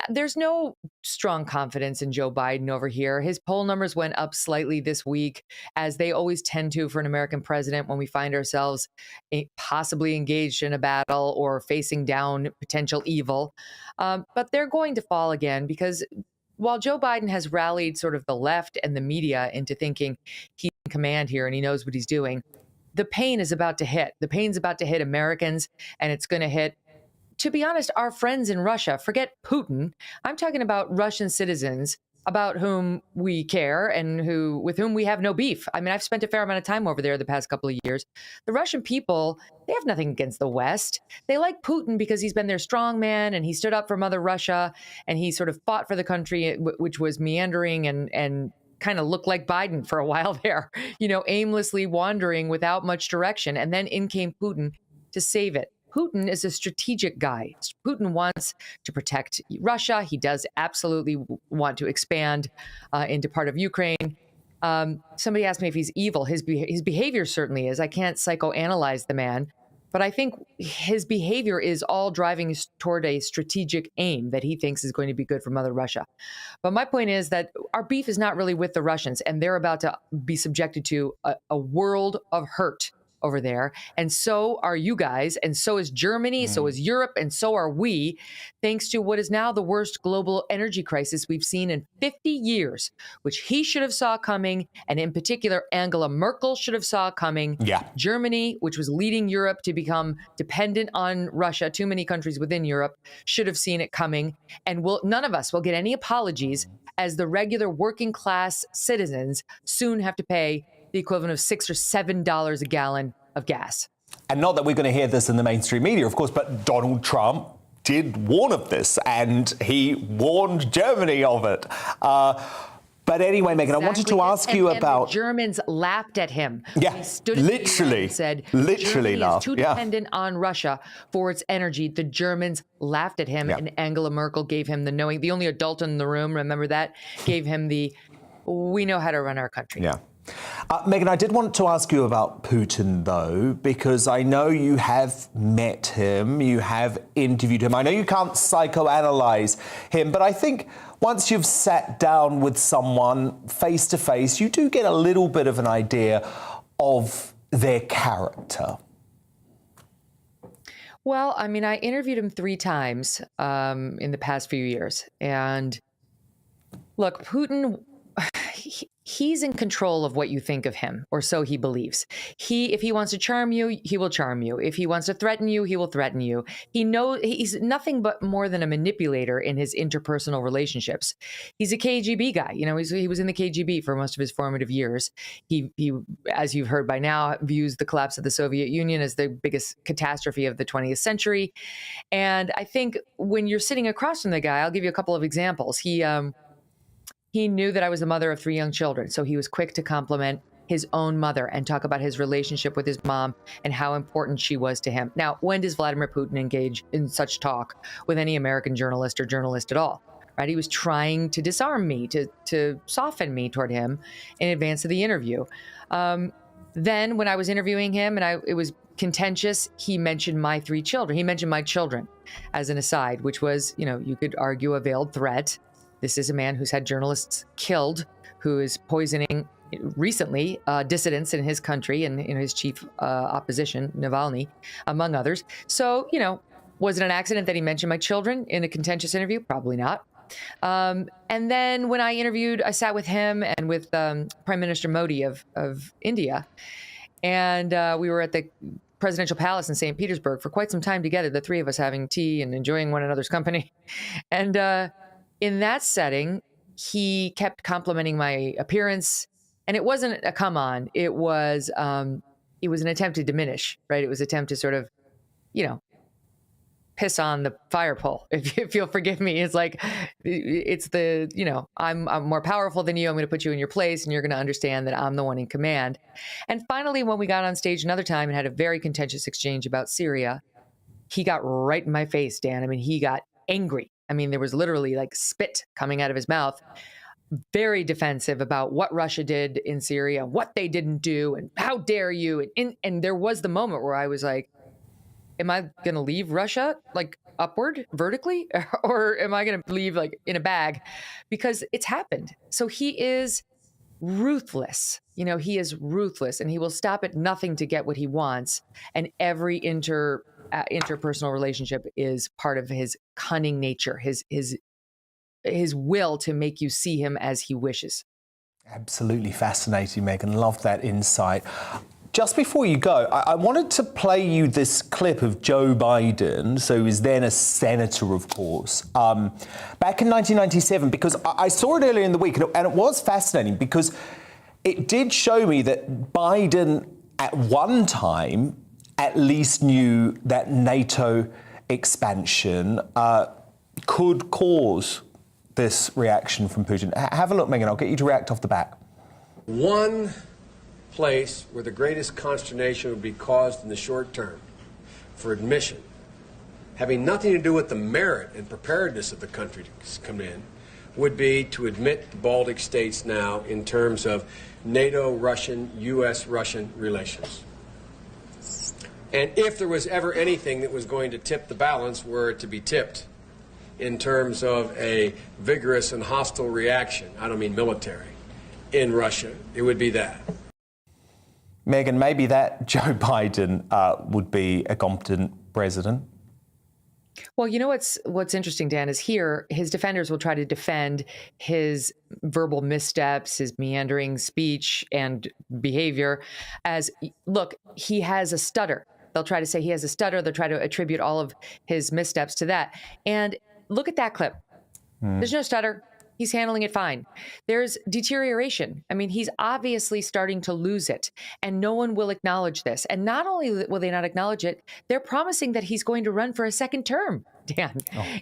S22: There's no strong confidence in Joe Biden over here. His poll numbers went up slightly this week, as they always tend to for an American president when we find ourselves possibly engaged in a battle or facing down potential evil. But they're going to fall again, because while Joe Biden has rallied sort of the left and the media into thinking he's in command here and he knows what he's doing, the pain is about to hit. The pain's about to hit Americans, and it's going to hit, to be honest, our friends in Russia. Forget Putin. I'm talking about Russian citizens about whom we care and with whom we have no beef. I mean, I've spent a fair amount of time over there the past couple of years. The Russian people, they have nothing against the West. They like Putin because he's been their strong man, and he stood up for Mother Russia, and he sort of fought for the country, which was meandering and kind of looked like Biden for a while there, aimlessly wandering without much direction. And then in came Putin to save it. Putin is a strategic guy. Putin wants to protect Russia. He does absolutely want to expand into part of Ukraine. Somebody asked me if he's evil. His behavior certainly is. I can't psychoanalyze the man, but I think his behavior is all driving toward a strategic aim that he thinks is going to be good for Mother Russia. But my point is that our beef is not really with the Russians, and they're about to be subjected to a world of hurt over there. And so are you guys, and so is Germany, so is Europe, and so are we, thanks to what is now the worst global energy crisis we've seen in 50 years, which he should have saw coming, and in particular, Angela Merkel should have saw coming.
S6: Yeah.
S22: Germany, which was leading Europe to become dependent on Russia, too many countries within Europe, should have seen it coming. And none of us will get any apologies, as the regular working class citizens soon have to pay the equivalent of $6 or $7 a gallon of gas.
S6: And not that we're going to hear this in the mainstream media, of course, but Donald Trump did warn of this, and he warned Germany of it. But anyway, Megan, I wanted to ask you about...
S22: the Germans laughed at him.
S6: Yeah,
S22: He stood in the UN
S6: literally,
S22: and said,
S6: literally
S22: Germany
S6: laughed.
S22: is too dependent on Russia for its energy. The Germans laughed at him, and Angela Merkel gave him the knowing, the only adult in the room, remember that, gave him the, we know how to run our country.
S6: Yeah. Megan, I did want to ask you about Putin, though, because I know you have met him, you have interviewed him. I know you can't psychoanalyze him, but I think once you've sat down with someone face to face, you do get a little bit of an idea of their character.
S22: Well, I mean, I interviewed him 3 times in the past few years. And look, Putin, he's in control of what you think of him, or so he believes. If he wants to charm you, he will charm you. If he wants to threaten you, he will threaten you. He's nothing but more than a manipulator in his interpersonal relationships. He's a KGB guy. You know, he was in the KGB for most of his formative years. He, as you've heard by now, views the collapse of the Soviet Union as the biggest catastrophe of the 20th century. And I think when you're sitting across from the guy, I'll give you a couple of examples. He knew that I was the mother of 3 young children, so he was quick to compliment his own mother and talk about his relationship with his mom and how important she was to him. Now, when does Vladimir Putin engage in such talk with any American journalist or journalist at all? Right? He was trying to disarm me, to soften me toward him in advance of the interview. Then, when I was interviewing him and it was contentious, he mentioned my 3 children. He mentioned my children as an aside, which was, you know, you could argue a veiled threat. This is a man who's had journalists killed, who is poisoning recently dissidents in his country and in his chief opposition, Navalny, among others. So, you know, was it an accident that he mentioned my children in a contentious interview? Probably not. And then when I sat with him and with Prime Minister Modi of India, and we were at the presidential palace in St. Petersburg for quite some time together, the 3 of us having tea and enjoying one another's company. And in that setting, he kept complimenting my appearance, and it wasn't a come on. It was an attempt to diminish, right? It was an attempt to sort of, you know, piss on the fire pole, if you'll forgive me. It's like, it's the, you know, I'm more powerful than you. I'm going to put you in your place, and you're going to understand that I'm the one in command. And finally, when we got on stage another time and had a very contentious exchange about Syria, he got right in my face, Dan. I mean, he got angry. I mean, there was literally like spit coming out of his mouth, very defensive about what Russia did in Syria, what they didn't do, and how dare you. And there was the moment where I was like, am I going to leave Russia like upward, vertically, or am I going to leave like in a bag? Because it's happened. So he is ruthless. You know, he is ruthless, and he will stop at nothing to get what he wants. And every interpersonal relationship is part of his cunning nature, his will to make you see him as he wishes.
S6: Absolutely fascinating, Megan. Love that insight. Just before you go, I wanted to play you this clip of Joe Biden, so he was then a senator, of course, back in 1997, because I saw it earlier in the week, and it was fascinating because it did show me that Biden at one time at least knew that NATO expansion could cause this reaction from Putin. Have a look, Megan. I'll get you to react off the bat.
S8: One place where the greatest consternation would be caused in the short term for admission, having nothing to do with the merit and preparedness of the country to come in, would be to admit the Baltic states now in terms of NATO-Russian, U.S.-Russian relations. And if there was ever anything that was going to tip the balance, were it to be tipped in terms of a vigorous and hostile reaction, I don't mean military, in Russia, it would be that.
S6: Megan, maybe that Joe Biden would be a competent president.
S22: Well, you know what's interesting, Dan, is here his defenders will try to defend his verbal missteps, his meandering speech and behavior as, look, he has a stutter. They'll try to say he has a stutter. They'll try to attribute all of his missteps to that. And look at that clip. There's no stutter. he's handling it fine. There's deterioration. I mean, he's obviously starting to lose it, and no one will acknowledge this. And not only will they not acknowledge it, they're promising that he's going to run for a second term. Dan,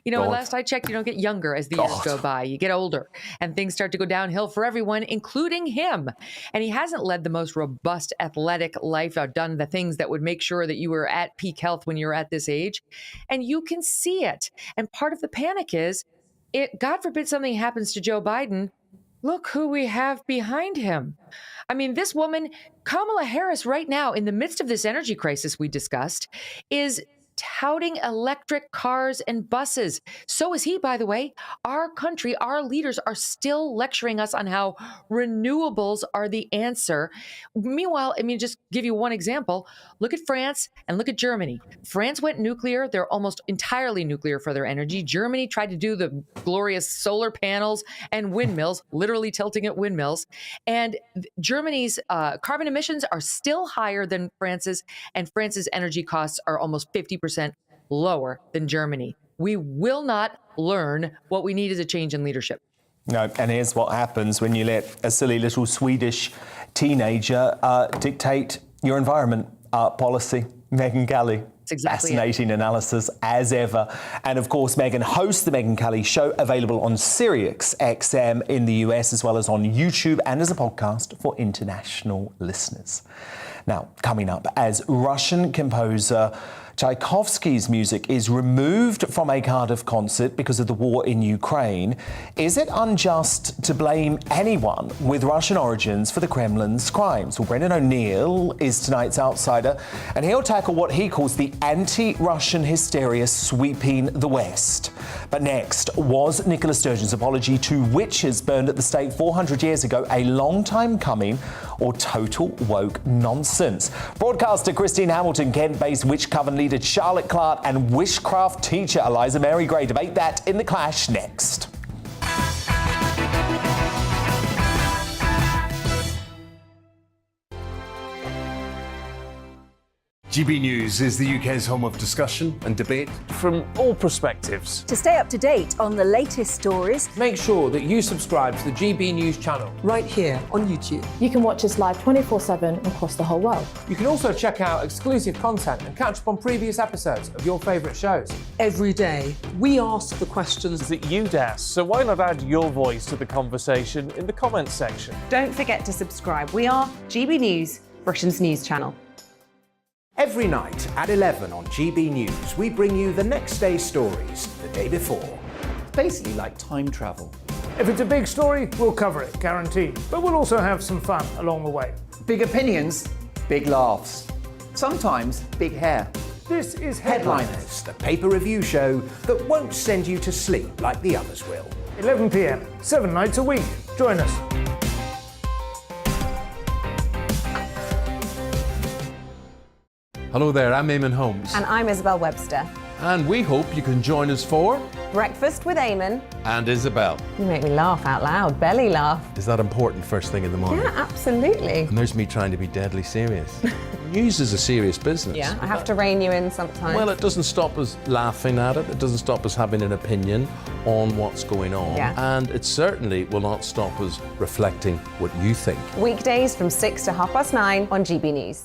S22: last I checked, you don't get younger as the years go by. You get older, and things start to go downhill for everyone, including him. And he hasn't led the most robust athletic life, or done the things that would make sure that you were at peak health when you're at this age. And you can see it. And part of the panic is, God forbid something happens to Joe Biden, look who we have behind him. I mean, this woman, Kamala Harris, right now, in the midst of this energy crisis we discussed, is touting electric cars and buses. So is he, by the way. Our country, our leaders are still lecturing us on how renewables are the answer. Meanwhile, I mean, just give you one example. Look at France and look at Germany. France went nuclear. They're almost entirely nuclear for their energy. Germany tried to do the glorious solar panels and windmills, literally tilting at windmills. And Germany's carbon emissions are still higher than France's, and France's energy costs are almost 50% lower than Germany. We will not learn. What we need is a change in leadership.
S6: No, and here's what happens when you let a silly little Swedish teenager dictate your environment policy. Megyn Kelly.
S22: Exactly
S6: Fascinating analysis as ever. And of course, Megyn hosts the Megyn Kelly Show, available on Sirius XM in the US, as well as on YouTube and as a podcast for international listeners. Now, coming up, as Russian composer Tchaikovsky's music is removed from a Cardiff concert because of the war in Ukraine, is it unjust to blame anyone with Russian origins for the Kremlin's crimes? Well, Brendan O'Neill is tonight's outsider, and he'll tackle what he calls the anti-Russian hysteria sweeping the West. But next, was Nicola Sturgeon's apology to witches burned at the stake 400 years ago a long time coming, or total woke nonsense? Broadcaster Christine Hamilton, Kent-based witch coven leader Charlotte Clark, and witchcraft teacher Eliza Mary Gray debate that in The Clash next.
S7: GB News is the UK's home of discussion and debate
S4: from all perspectives.
S18: To stay up to date on the latest stories,
S19: make sure that you subscribe to the GB News channel
S20: right here on YouTube.
S21: You can watch us live 24/7 across the whole world.
S19: You can also check out exclusive content and catch up on previous episodes of your favourite shows.
S20: Every day, we ask the questions
S4: that you'd ask, so why not add your voice to the conversation in the comments section?
S1: Don't forget to subscribe. We are GB News, Britain's news channel.
S2: Every night at 11 on GB News, we bring you the next day's stories the day before.
S3: It's basically like time travel.
S4: If it's a big story, we'll cover it, guaranteed. But we'll also have some fun along the way.
S3: Big opinions, big laughs. Sometimes big hair.
S4: This is
S2: Headliners, the paper review show that won't send you to sleep like the others will.
S4: 11 p.m, 7 nights a week. Join us.
S17: Hello there, I'm Eamon Holmes.
S9: And I'm Isabel Webster.
S17: And we hope you can join us for
S9: Breakfast with Eamon
S17: and Isabel.
S9: You make me laugh out loud, belly laugh.
S17: Is that important first thing in the morning?
S9: Yeah, absolutely.
S17: And there's me trying to be deadly serious. News is a serious business.
S9: Yeah, I have to rein you in sometimes.
S17: Well, it doesn't stop us laughing at it. It doesn't stop us having an opinion on what's going on.
S9: Yeah.
S17: And it certainly will not stop us reflecting what you think.
S9: Weekdays from 6 to 9:30 on GB News.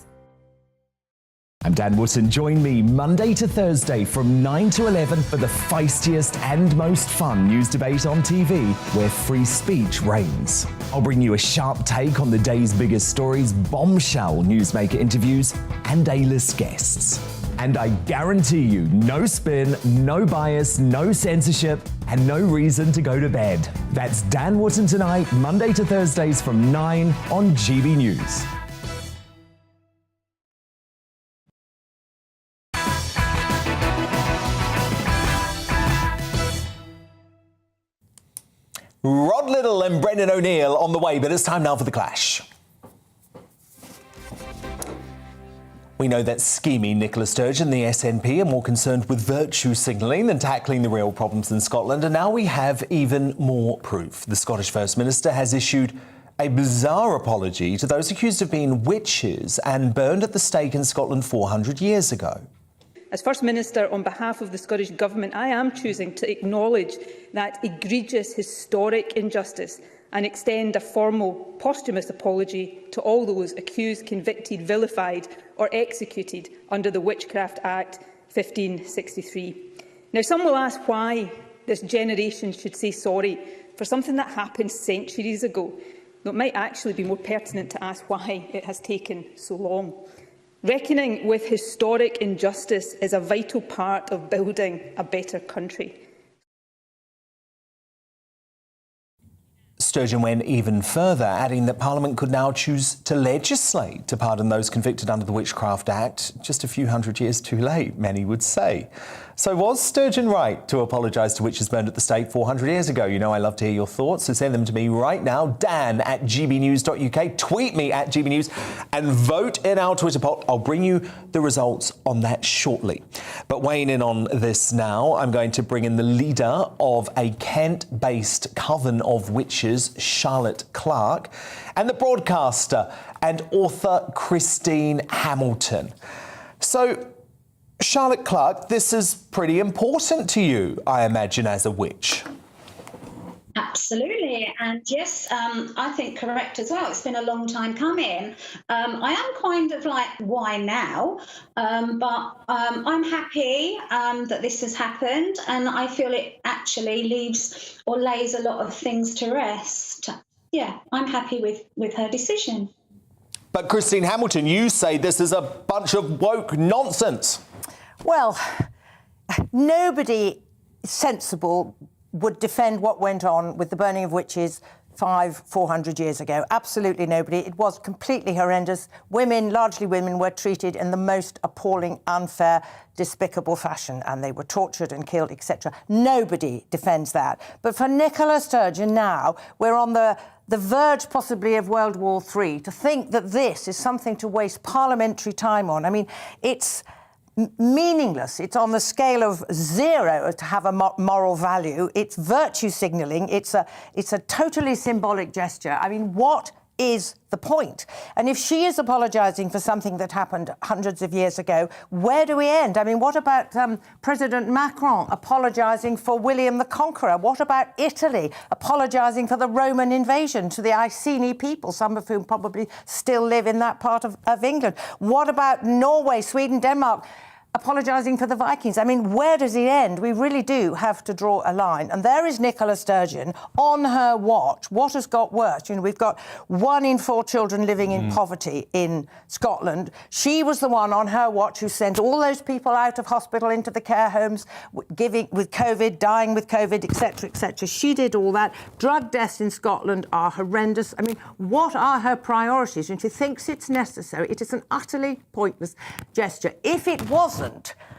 S6: I'm Dan Wootton. Join me Monday to Thursday from 9 to 11 for the feistiest and most fun news debate on TV, where free speech reigns. I'll bring you a sharp take on the day's biggest stories, bombshell newsmaker interviews, and A-list guests. And I guarantee you, no spin, no bias, no censorship, and no reason to go to bed. That's Dan Wootton tonight, Monday to Thursdays from 9 on GB News. Rod Liddle and Brendan O'Neill on the way, but it's time now for The Clash. We know that scheming Nicola Sturgeon, the SNP, are more concerned with virtue signalling than tackling the real problems in Scotland, and now we have even more proof. The Scottish First Minister has issued a bizarre apology to those accused of being witches and burned at the stake in Scotland 400 years ago.
S10: As First Minister, on behalf of the Scottish Government, I am choosing to acknowledge that egregious historic injustice and extend a formal posthumous apology to all those accused, convicted, vilified or executed under the Witchcraft Act 1563. Now, some will ask why this generation should say sorry for something that happened centuries ago, though it might actually be more pertinent to ask why it has taken so long. Reckoning with historic injustice is a vital part of building a better country.
S6: Sturgeon went even further, adding that Parliament could now choose to legislate to pardon those convicted under the Witchcraft Act, just a few hundred years too late, many would say. So was Sturgeon right to apologise to witches burned at the stake 400 years ago? You know I love to hear your thoughts, so send them to me right now, dan@gbnews.uk, tweet me at gbnews and vote in our Twitter poll. I'll bring you the results on that shortly. But weighing in on this now, I'm going to bring in the leader of a Kent-based coven of witches, Charlotte Clark, and the broadcaster and author Christine Hamilton. So, Charlotte Clark, this is pretty important to you, I imagine, as a witch.
S11: Absolutely, and yes, I think correct as well. It's been a long time coming. I am kind of like, why now? But I'm happy that this has happened, and I feel it actually leaves or lays a lot of things to rest. Yeah, I'm happy with her decision.
S6: But Christine Hamilton, you say this is a bunch of woke nonsense.
S23: Well, nobody sensible would defend what went on with the burning of witches 400 years ago. Absolutely nobody. It was completely horrendous. Women, largely women, were treated in the most appalling, unfair, despicable fashion, and they were tortured and killed, etc. Nobody defends that. But for Nicola Sturgeon now, we're on the verge possibly of World War III. To think that this is something to waste parliamentary time on, I mean, it's meaningless. It's on the scale of 0 to have a moral value. It's virtue signalling. It's a totally symbolic gesture. I mean, what is the point? And if she is apologising for something that happened hundreds of years ago, where do we end? I mean, what about President Macron apologising for William the Conqueror? What about Italy apologising for the Roman invasion to the Iceni people, some of whom probably still live in that part of England? What about Norway, Sweden, Denmark apologising for the Vikings? I mean, where does it end? We really do have to draw a line. And there is Nicola Sturgeon on her watch. What has got worse? You know, we've got 1 in 4 children living in poverty in Scotland. She was the one on her watch who sent all those people out of hospital into the care homes, giving with COVID, dying with COVID, etc., etc. She did all that. Drug deaths in Scotland are horrendous. I mean, what are her priorities? And she thinks it's necessary. It is an utterly pointless gesture. If it wasn't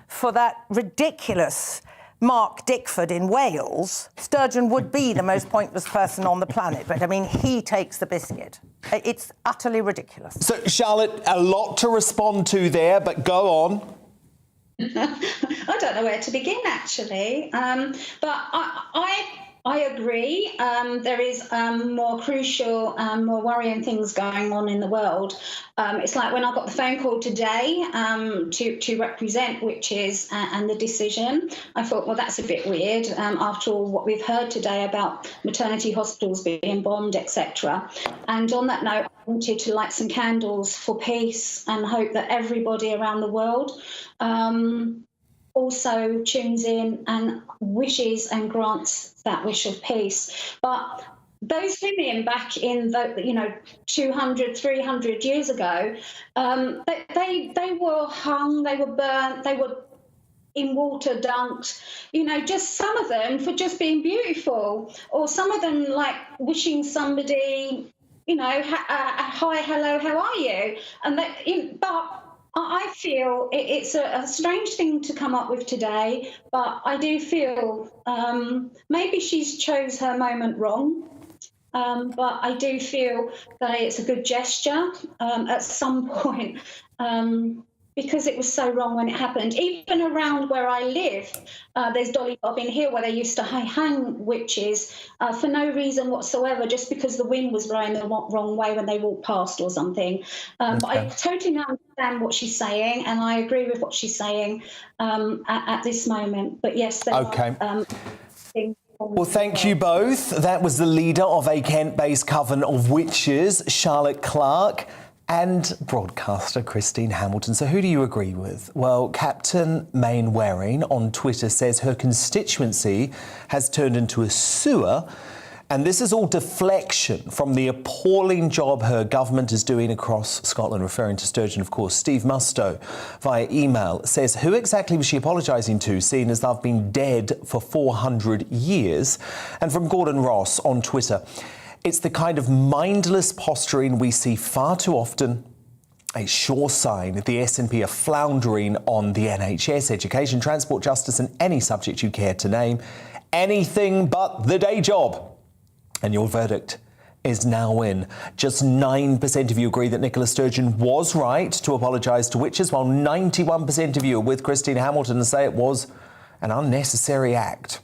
S23: for that ridiculous Mark Dickford in Wales, Sturgeon would be the most pointless person on the planet. But, I mean, he takes the biscuit. It's utterly ridiculous.
S6: So, Charlotte, a lot to respond to there, but go on.
S11: I don't know where to begin, actually. But I agree. There is more crucial, more worrying things going on in the world. It's like when I got the phone call today to represent witches and the decision, I thought, well, that's a bit weird after all what we've heard today about maternity hospitals being bombed, etc. And on that note, I wanted to light some candles for peace and hope that everybody around the world also tunes in and wishes and grants that wish of peace. But those women back in the 200, 300 years ago, they were hung, they were burnt, they were in water dunked, just some of them for just being beautiful, or some of them like wishing somebody, hi, hello, how are you? And but I feel it's a strange thing to come up with today, but I do feel maybe she's chose her moment wrong. But I do feel that it's a good gesture. At some point, because it was so wrong when it happened. Even around where I live, there's Dolly Bobbin Hill where they used to hang witches for no reason whatsoever, just because the wind was blowing the wrong way when they walked past or something. But I totally understand what she's saying, and I agree with what she's saying at this moment. But yes, there are things.
S6: Well, thank you both. That was the leader of a Kent-based coven of witches, Charlotte Clark, and broadcaster Christine Hamilton. So who do you agree with? Well, Captain Mainwaring on Twitter says her constituency has turned into a sewer, and this is all deflection from the appalling job her government is doing across Scotland, referring to Sturgeon, of course. Steve Mustoe, via email, says, who exactly was she apologising to, seeing as they've been dead for 400 years? And from Gordon Ross on Twitter, it's the kind of mindless posturing we see far too often. A sure sign that the SNP are floundering on the NHS, education, transport, justice and any subject you care to name. Anything but the day job. And your verdict is now in. Just 9% of you agree that Nicola Sturgeon was right to apologise to witches, while 91% of you are with Christine Hamilton and say it was an unnecessary act.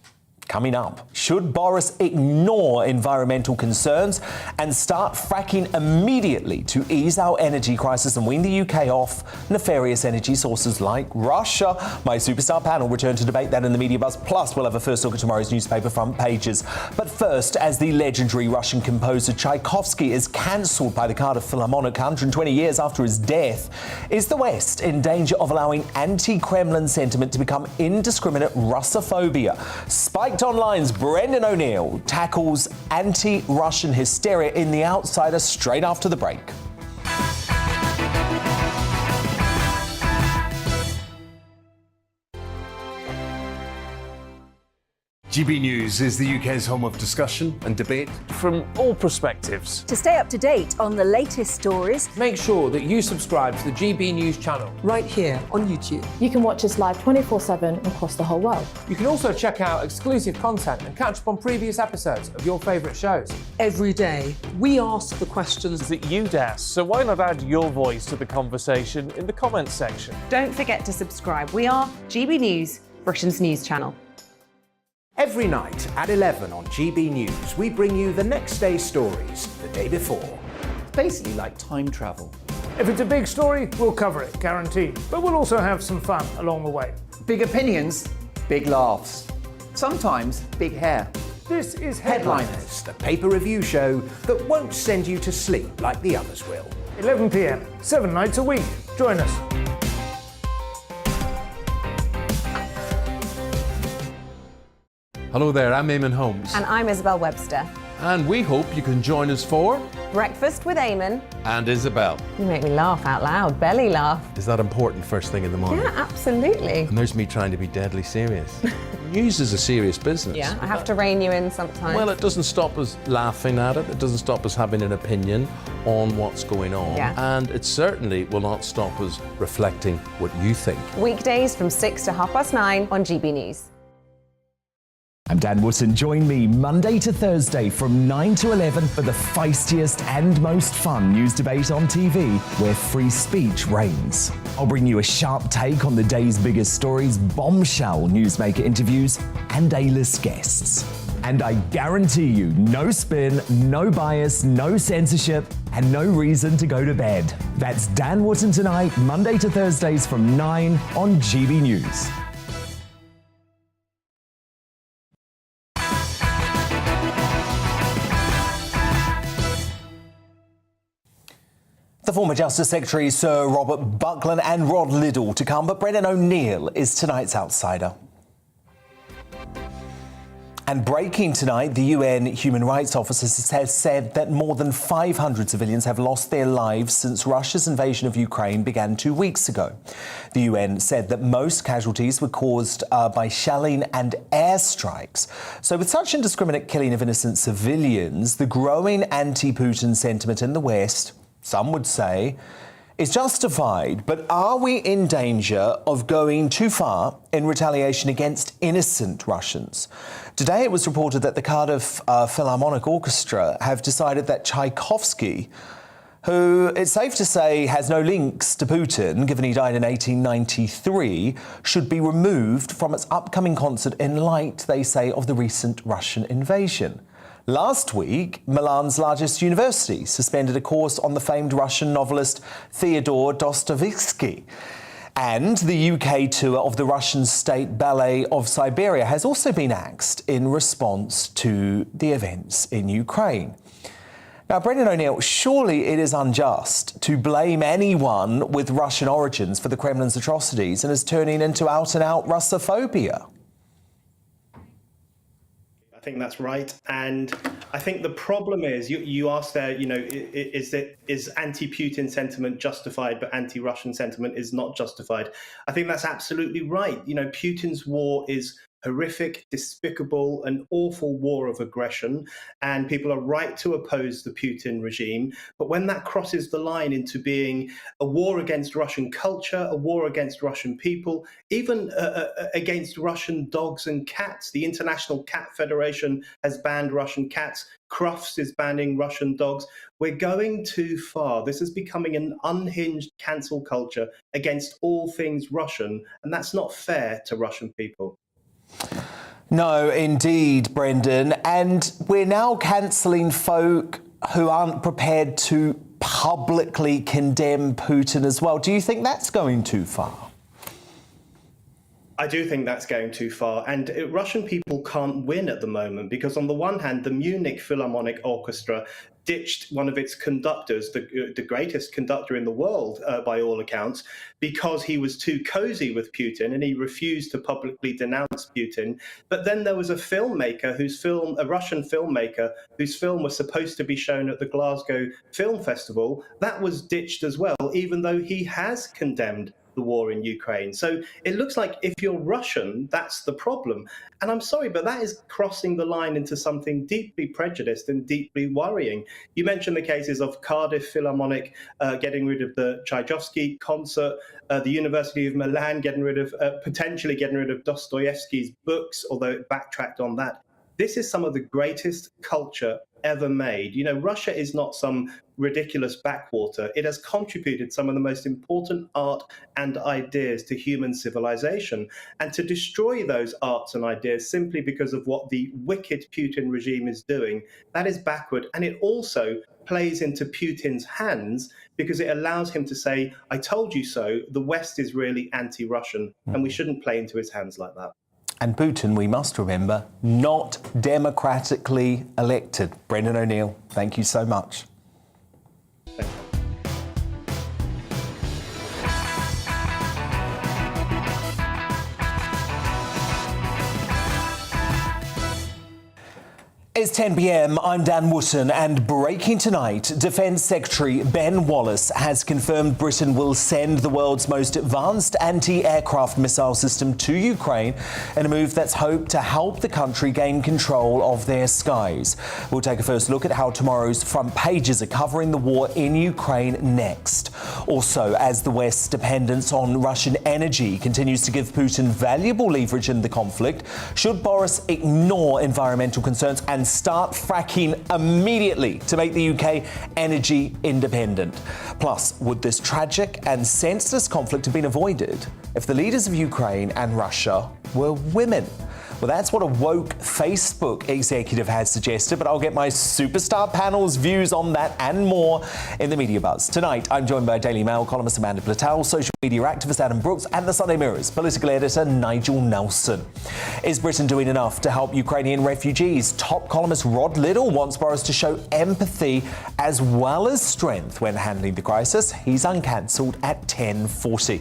S6: Coming up, should Boris ignore environmental concerns and start fracking immediately to ease our energy crisis and wean the UK off nefarious energy sources like Russia? My superstar panel return to debate that in the Media Buzz. Plus, we'll have a first look at tomorrow's newspaper front pages. But first, as the legendary Russian composer Tchaikovsky is cancelled by the Cardiff Philharmonic 120 years after his death, is the West in danger of allowing anti-Kremlin sentiment to become indiscriminate Russophobia? Spiked Online's Brendan O'Neill tackles anti-Russian hysteria in The Outsider straight after the break.
S7: GB News is the UK's home of discussion and debate
S19: from all perspectives.
S18: To stay up to date on the latest stories,
S19: make sure that you subscribe to the GB News channel
S20: right here on YouTube.
S21: You can watch us live 24/7 across the whole world.
S19: You can also check out exclusive content and catch up on previous episodes of your favourite shows.
S20: Every day, we ask the questions
S12: that you'd ask, so why not add your voice to the conversation in the comments section?
S1: Don't forget to subscribe. We are GB News, Britain's news channel.
S2: Every night at 11 on GB News, we bring you the next day's stories the day before.
S3: It's basically like time travel.
S4: If it's a big story, we'll cover it, guaranteed. But we'll also have some fun along the way.
S3: Big opinions, big laughs. Sometimes big hair.
S4: This is
S2: Headliners, the paper review show that won't send you to sleep like the others will.
S4: 11 p.m, 7 nights a week. Join us.
S17: Hello there, I'm Eamon Holmes.
S9: And I'm Isabel Webster.
S17: And we hope you can join us for
S9: Breakfast with Eamon
S17: and Isabel.
S9: You make me laugh out loud, belly laugh.
S17: Is that important first thing in the morning?
S9: Yeah, absolutely.
S17: And there's me trying to be deadly serious. News is a serious business.
S9: Yeah, I have to rein you in sometimes.
S17: Well, it doesn't stop us laughing at it. It doesn't stop us having an opinion on what's going on.
S9: Yeah.
S17: And it certainly will not stop us reflecting what you think.
S9: Weekdays from 6 to 9:30 on GB News.
S6: I'm Dan Wootton. Join me Monday to Thursday from 9 to 11 for the feistiest and most fun news debate on TV, where free speech reigns. I'll bring you a sharp take on the day's biggest stories, bombshell newsmaker interviews, and A-list guests. And I guarantee you, no spin, no bias, no censorship, and no reason to go to bed. That's Dan Wootton tonight, Monday to Thursdays from 9 on GB News. The former Justice Secretary, Sir Robert Buckland, and Rod Liddle to come, but Brendan O'Neill is tonight's outsider. And breaking tonight, the UN Human Rights Office has said that more than 500 civilians have lost their lives since Russia's invasion of Ukraine began 2 weeks ago. The UN said that most casualties were caused by shelling and airstrikes. So with such indiscriminate killing of innocent civilians, the growing anti-Putin sentiment in the West, some would say, is justified. But are we in danger of going too far in retaliation against innocent Russians? Today it was reported that the Cardiff Philharmonic Orchestra have decided that Tchaikovsky who it's safe to say has no links to Putin, given he died in 1893, should be removed from its upcoming concert in light, they say, of the recent Russian invasion. Last week, Milan's largest university suspended a course on the famed Russian novelist Fyodor Dostoevsky. And the UK tour of the Russian State Ballet of Siberia has also been axed in response to the events in Ukraine. Now, Brendan O'Neill, surely it is unjust to blame anyone with Russian origins for the Kremlin's atrocities and is turning into out-and-out Russophobia.
S13: I think that's right. And I think the problem is, you asked there, is anti-Putin sentiment justified, but anti-Russian sentiment is not justified? I think that's absolutely right. Putin's war is horrific, despicable, an awful war of aggression, and people are right to oppose the Putin regime. But when that crosses the line into being a war against Russian culture, a war against Russian people, even against Russian dogs and cats, the International Cat Federation has banned Russian cats, Crufts is banning Russian dogs. We're going too far. This is becoming an unhinged cancel culture against all things Russian, and that's not fair to Russian people.
S6: No, indeed, Brendan. And we're now cancelling folk who aren't prepared to publicly condemn Putin as well. Do you think that's going too far?
S13: I do think that's going too far. And Russian people can't win at the moment because, on the one hand, the Munich Philharmonic Orchestra ditched one of its conductors, the greatest conductor in the world, by all accounts, because he was too cozy with Putin and he refused to publicly denounce Putin. But then there was a filmmaker a Russian filmmaker, whose film was supposed to be shown at the Glasgow Film Festival. That was ditched as well, even though he has condemned the war in Ukraine. So it looks like if you're Russian, that's the problem. And I'm sorry, but that is crossing the line into something deeply prejudiced and deeply worrying. You mentioned the cases of Cardiff Philharmonic getting rid of the Tchaikovsky concert, the University of Milan potentially getting rid of Dostoevsky's books, although it backtracked on that. This is some of the greatest culture ever made. Russia is not some ridiculous backwater. It has contributed some of the most important art and ideas to human civilization. And to destroy those arts and ideas simply because of what the wicked Putin regime is doing, that is backward. And it also plays into Putin's hands because it allows him to say, I told you so, the West is really anti-Russian, and we shouldn't play into his hands like that.
S6: And Putin, we must remember, not democratically elected. Brendan O'Neill, thank you so much.
S13: Thank you.
S6: It's 10 p.m. I'm Dan Wootton, and breaking tonight, Defence Secretary Ben Wallace has confirmed Britain will send the world's most advanced anti-aircraft missile system to Ukraine in a move that's hoped to help the country gain control of their skies. We'll take a first look at how tomorrow's front pages are covering the war in Ukraine next. Also, as the West's dependence on Russian energy continues to give Putin valuable leverage in the conflict, should Boris ignore environmental concerns and start fracking immediately to make the UK energy independent? Plus, would this tragic and senseless conflict have been avoided if the leaders of Ukraine and Russia were women? Well, that's what a woke Facebook executive has suggested, but I'll get my superstar panel's views on that and more in the Media Buzz. Tonight, I'm joined by Daily Mail columnist Amanda Platel, social media activist Adam Brooks, and the Sunday Mirror's political editor Nigel Nelson. Is Britain doing enough to help Ukrainian refugees? Top columnist Rod Liddle wants Boris to show empathy as well as strength when handling the crisis. He's uncancelled at 10:40.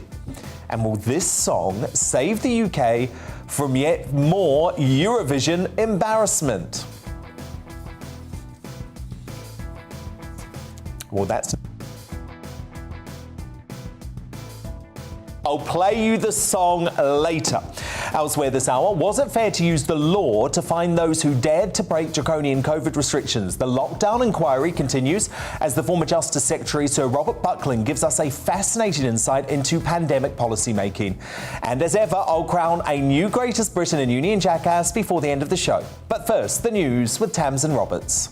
S6: And will this song save the UK from yet more Eurovision embarrassment? Well, that's... I'll play you the song later. Elsewhere this hour, was it fair to use the law to fine those who dared to break draconian COVID restrictions? The lockdown inquiry continues as the former Justice Secretary Sir Robert Buckland gives us a fascinating insight into pandemic policy making. And as ever, I'll crown a new Greatest Britain and Union jackass before the end of the show. But first, the news with Tamsin Roberts.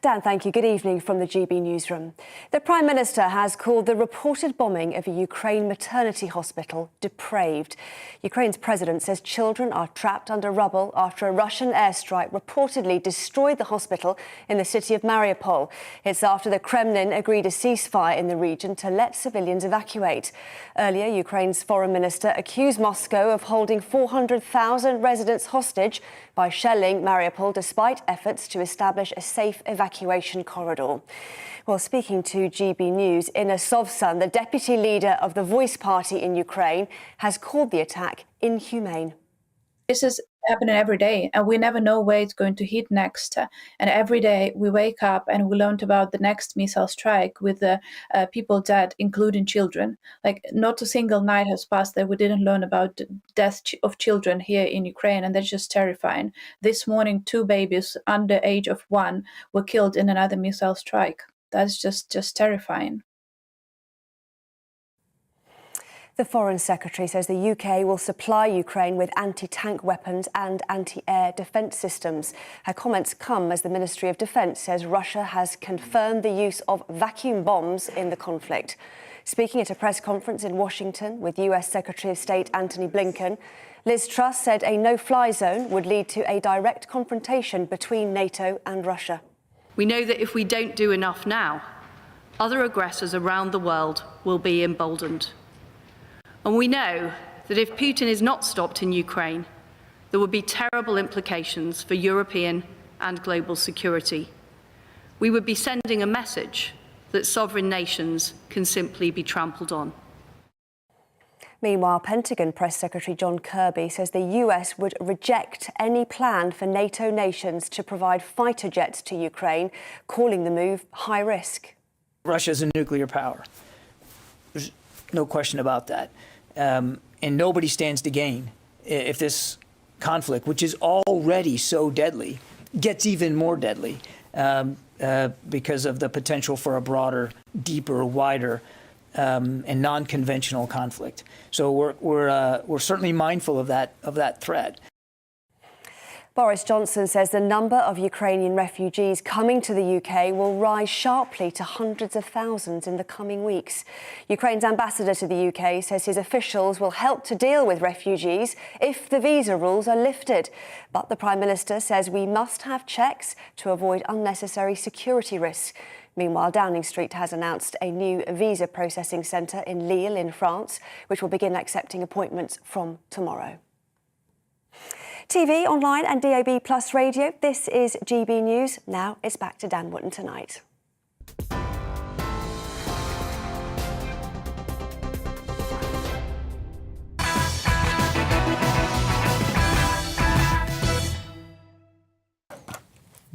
S14: Dan, thank you. Good evening from the GB newsroom. The Prime Minister has called the reported bombing of a Ukraine maternity hospital depraved. Ukraine's president says children are trapped under rubble after a Russian airstrike reportedly destroyed the hospital in the city of Mariupol. It's after the Kremlin agreed a ceasefire in the region to let civilians evacuate. Earlier, Ukraine's foreign minister accused Moscow of holding 400,000 residents hostage by shelling Mariupol despite efforts to establish a safe evacuation corridor. Well, speaking to GB News, Inna Sovsan, the deputy leader of the Voice Party in Ukraine, has called the attack inhumane.
S15: This is happening every day, and we never know where it's going to hit next. And every day we wake up and we learned about the next missile strike with the people dead, including children. Like, not a single night has passed that we didn't learn about the death of children here in Ukraine, and that's just terrifying. This morning, 2 babies under the age of 1 were killed in another missile strike. That's just terrifying.
S14: The Foreign Secretary says the UK will supply Ukraine with anti-tank weapons and anti-air defence systems. Her comments come as the Ministry of Defence says Russia has confirmed the use of vacuum bombs in the conflict. Speaking at a press conference in Washington with US Secretary of State Antony Blinken, Liz Truss said a no-fly zone would lead to a direct confrontation between NATO and Russia.
S16: We know that if we don't do enough now, other aggressors around the world will be emboldened. And we know that if Putin is not stopped in Ukraine, there would be terrible implications for European and global security. We would be sending a message that sovereign nations can simply be trampled on.
S14: Meanwhile, Pentagon Press Secretary John Kirby says the US would reject any plan for NATO nations to provide fighter jets to Ukraine, calling the move high risk.
S24: Russia is a nuclear power. There's no question about that. And nobody stands to gain if this conflict, which is already so deadly, gets even more deadly because of the potential for a broader, deeper, wider, and non-conventional conflict. So we're certainly mindful of that threat.
S14: Boris Johnson says the number of Ukrainian refugees coming to the UK will rise sharply to hundreds of thousands in the coming weeks. Ukraine's ambassador to the UK says his officials will help to deal with refugees if the visa rules are lifted. But the Prime Minister says we must have checks to avoid unnecessary security risks. Meanwhile, Downing Street has announced a new visa processing centre in Lille in France, which will begin accepting appointments from tomorrow. TV, online and DAB Plus radio, this is GB News. Now it's back to Dan Wootton tonight.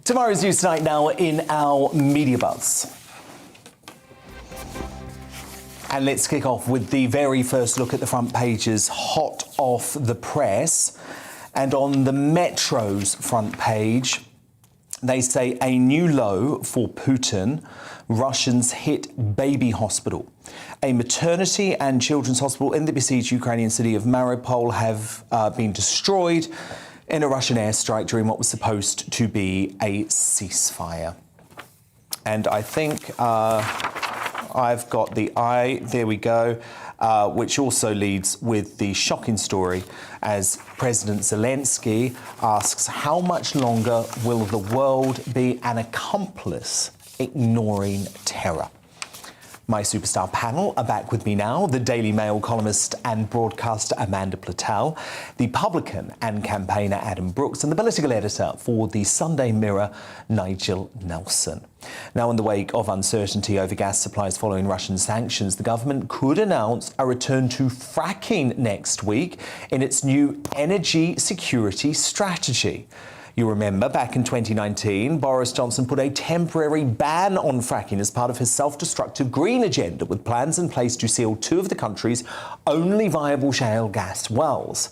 S6: Tomorrow's News Tonight now in our Media Buzz. And let's kick off with the very first look at the front pages, hot off the press. And on the Metro's front page, they say a new low for Putin. Russians hit baby hospital. A maternity and children's hospital in the besieged Ukrainian city of Mariupol have been destroyed in a Russian airstrike during what was supposed to be a ceasefire. And I think I've got the eye, there we go, which also leads with the shocking story as President Zelensky asks how much longer will the world be an accomplice ignoring terror? My superstar panel are back with me now, the Daily Mail columnist and broadcaster Amanda Platell, the publican and campaigner Adam Brooks, and the political editor for the Sunday Mirror, Nigel Nelson. Now, in the wake of uncertainty over gas supplies following Russian sanctions, the government could announce a return to fracking next week in its new energy security strategy. You remember back in 2019, Boris Johnson put a temporary ban on fracking as part of his self-destructive green agenda, with plans in place to seal 2 of the country's only viable shale gas wells.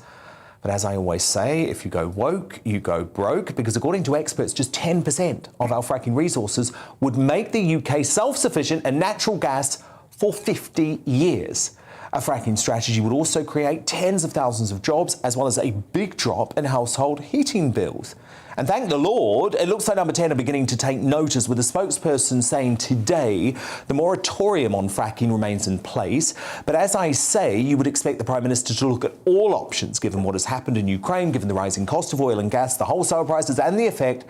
S6: But as I always say, if you go woke, you go broke, because according to experts, just 10% of our fracking resources would make the UK self-sufficient in natural gas for 50 years. A fracking strategy would also create tens of thousands of jobs, as well as a big drop in household heating bills. And thank the Lord, it looks like Number 10 are beginning to take notice, with a spokesperson saying today the moratorium on fracking remains in place. But as I say, you would expect the Prime Minister to look at all options, given what has happened in Ukraine, given the rising cost of oil and gas, the wholesale prices, and the effect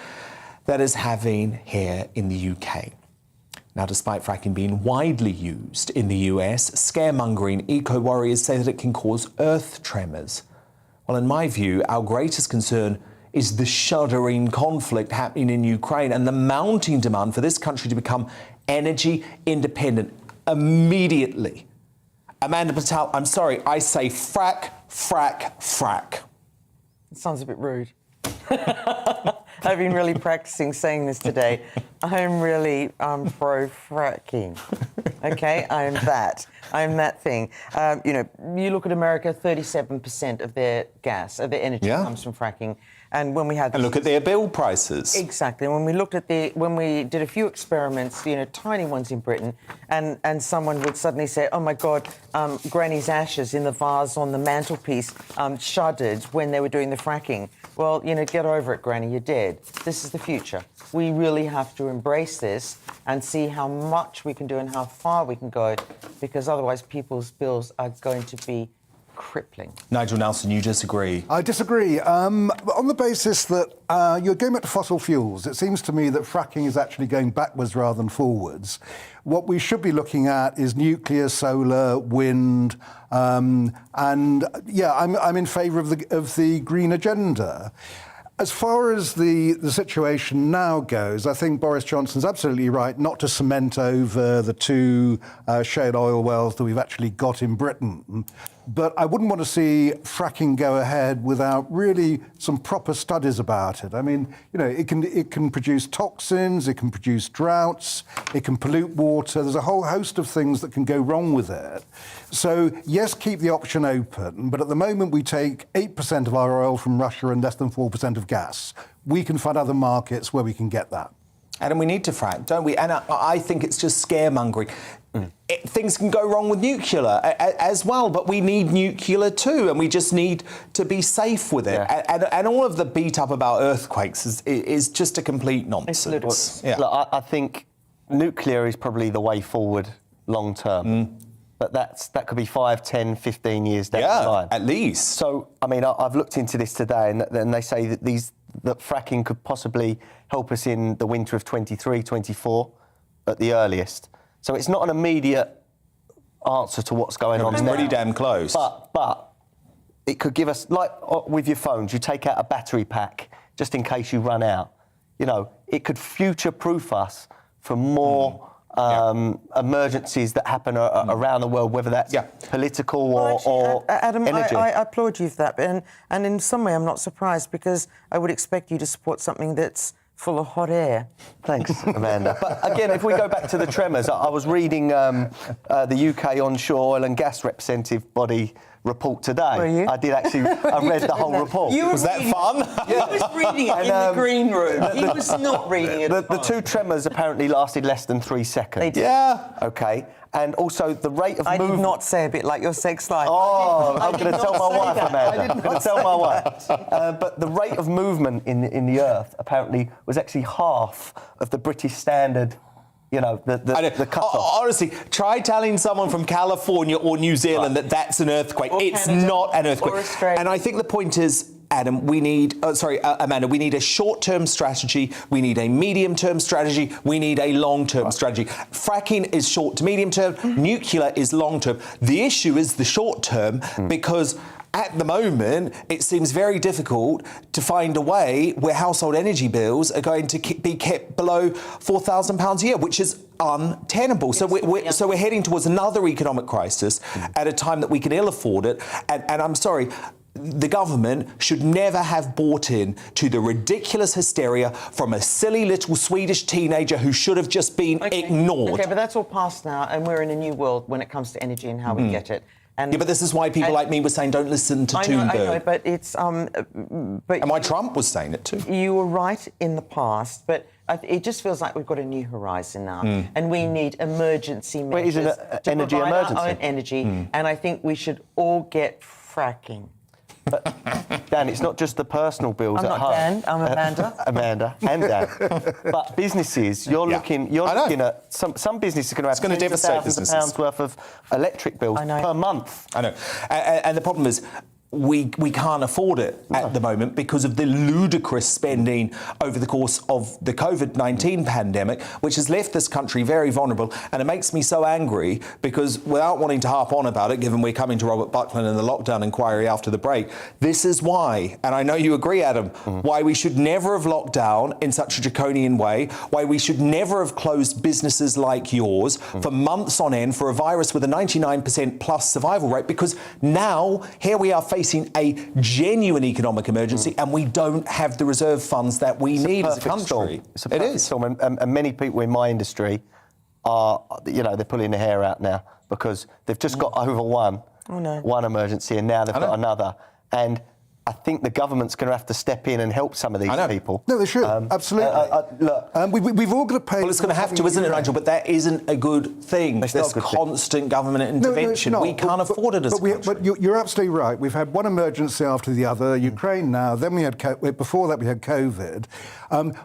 S6: that is having here in the UK. Now, despite fracking being widely used in the US, scaremongering eco-warriors say that it can cause earth tremors. Well, in my view, our greatest concern is the shuddering conflict happening in Ukraine and the mounting demand for this country to become energy independent immediately. Amanda Patel, I'm sorry, I say frack, frack, frack.
S23: It sounds a bit rude. I've been really practicing saying this today. I'm really pro-fracking. Okay, I'm that thing. You know, you look at America, 37% of their gas, of their energy comes from fracking. And when we had
S6: and look at their bill prices.
S23: Exactly. When we looked at when we did a few experiments, you know, tiny ones in Britain, and someone would suddenly say, "Oh my God, Granny's ashes in the vase on the mantelpiece shuddered when they were doing the fracking." Well, you know, get over it, Granny. You're dead. This is the future. We really have to embrace this and see how much we can do and how far we can go, because otherwise people's bills are going to be crippling.
S6: Nigel Nelson, you disagree?
S5: I disagree. On the basis that you're going back to fossil fuels, it seems to me that fracking is actually going backwards rather than forwards. What we should be looking at is nuclear, solar, wind, and yeah, I'm in favour of the green agenda. As far as the situation now goes, I think Boris Johnson's absolutely right not to cement over the two shale oil wells that we've actually got in Britain. But I wouldn't want to see fracking go ahead without really some proper studies about it. I mean, you know, it can produce toxins, it can produce droughts, it can pollute water. There's a whole host of things that can go wrong with it. So, yes, keep the option open, but at the moment we take 8% of our oil from Russia and less than 4% of gas. We can find other markets where we can get that.
S6: And we need to frack, don't we? And I think it's just scaremongering. Things can go wrong with nuclear as well, but we need nuclear too, and we just need to be safe with it. Yeah. And all of the beat up about earthquakes is just a complete nonsense.
S8: Yeah. Look, I think nuclear is probably the way forward long term. But that could be 5, 10, 15 years down the line.
S6: At least.
S8: So, I mean, I've looked into this today, and they say that that fracking could possibly help us in the winter of 23, 24 at the earliest. So it's not an immediate answer to what's going on now.
S6: It's pretty damn close.
S8: But it could give us, like with your phones, you take out a battery pack just in case you run out. You know, it could future-proof us for more emergencies that happen around the world, whether that's political or
S23: Adam,
S8: energy.
S23: I applaud you for that, and in some way I'm not surprised, because I would expect you to support something that's full of hot air.
S8: Thanks, Amanda. But again, if we go back to the tremors, I was reading the UK onshore oil and gas representative body report today.
S23: Were you?
S8: I did actually. I read the whole report.
S6: Was that fun?
S23: He was reading it in the green room. He was not reading it.
S8: The two tremors apparently lasted less than 3 seconds.
S23: They did.
S6: Yeah.
S8: Okay. And also the rate of movement.
S23: I did not say a bit like your sex life.
S8: Oh, I'm going to tell my wife, Amanda. I'm going to tell my wife. But the rate of movement in the Earth apparently was actually half of the British standard. You know, the cut-off.
S6: Honestly, try telling someone from California or New Zealand that that's an earthquake.
S23: Or
S6: it's
S23: Canada,
S6: not an earthquake.
S23: or Australia.
S6: And I think the point is, Adam, Amanda, we need a short-term strategy, we need a medium-term strategy, we need a long-term strategy. Fracking is short to medium-term, nuclear is long-term. The issue is the short-term because at the moment, it seems very difficult to find a way where household energy bills are going to be kept below £4,000 a year, which is untenable. So we're heading towards another economic crisis at a time that we can ill afford it. And I'm sorry, the government should never have bought in to the ridiculous hysteria from a silly little Swedish teenager who should have just been ignored.
S7: Okay, but that's all past now, and we're in a new world when it comes to energy and how we get it. And
S6: yeah, but this is why people like me were saying don't listen to Thunberg.
S7: I know, but it's... but
S6: and why Trump was saying it too.
S7: You were right in the past, but it just feels like we've got a new horizon now, and we need emergency measures to
S8: energy
S7: provide
S8: emergency.
S7: our own energy, and I think we should all get fracking.
S8: But, Dan, it's not just the personal bills
S7: I'm
S8: at
S7: not
S8: home.
S7: Dan, I'm Amanda.
S8: Amanda and Dan. But businesses, you're looking at some businesses are going to have tens of thousands of pounds worth of electric bills per month.
S6: I know. And the problem is, we can't afford it at the moment because of the ludicrous spending over the course of the COVID-19 pandemic, which has left this country very vulnerable. And it makes me so angry because, without wanting to harp on about it, given we're coming to Robert Buckland and the lockdown inquiry after the break, this is why, and I know you agree, Adam, why we should never have locked down in such a draconian way, why we should never have closed businesses like yours for months on end for a virus with a 99% plus survival rate, because now, here we are facing a genuine economic emergency and we don't have the reserve funds that we need as a country.
S8: It's a perfect storm. And many people in my industry are, they're pulling their hair out now because they've just got over one emergency and now they've got another. And I think the government's going to have to step in and help some of these people.
S5: No, they should. Absolutely. We've all got to pay...
S6: Well, it's going to have to, isn't it, Nigel? But that isn't a good thing. This constant government intervention.
S5: No,
S6: we can't afford it as a country.
S5: But you're absolutely right. We've had one emergency after the other. Ukraine now, then we had... Before that, we had COVID.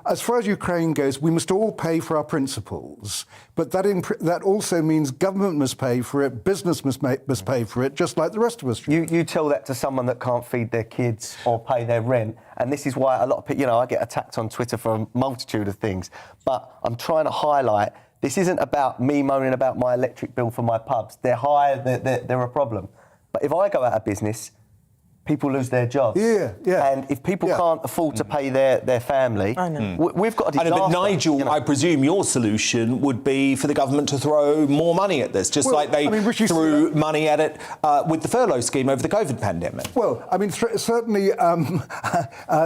S5: As far as Ukraine goes, we must all pay for our principles. But that also means government must pay for it, business must pay for it, just like the rest of us.
S8: You tell that to someone that can't feed their kids or pay their rent, and this is why a lot of people, I get attacked on Twitter for a multitude of things, but I'm trying to highlight this isn't about me moaning about my electric bill for my pubs. They're high, they're a problem. But if I go out of business, people lose their jobs.
S5: Yeah.
S8: And if people can't afford to pay their family, we've got a disaster.
S6: I know, but Nigel, I presume your solution would be for the government to throw more money at this, just like they threw money at it with the furlough scheme over the COVID pandemic.
S5: Well, I mean, certainly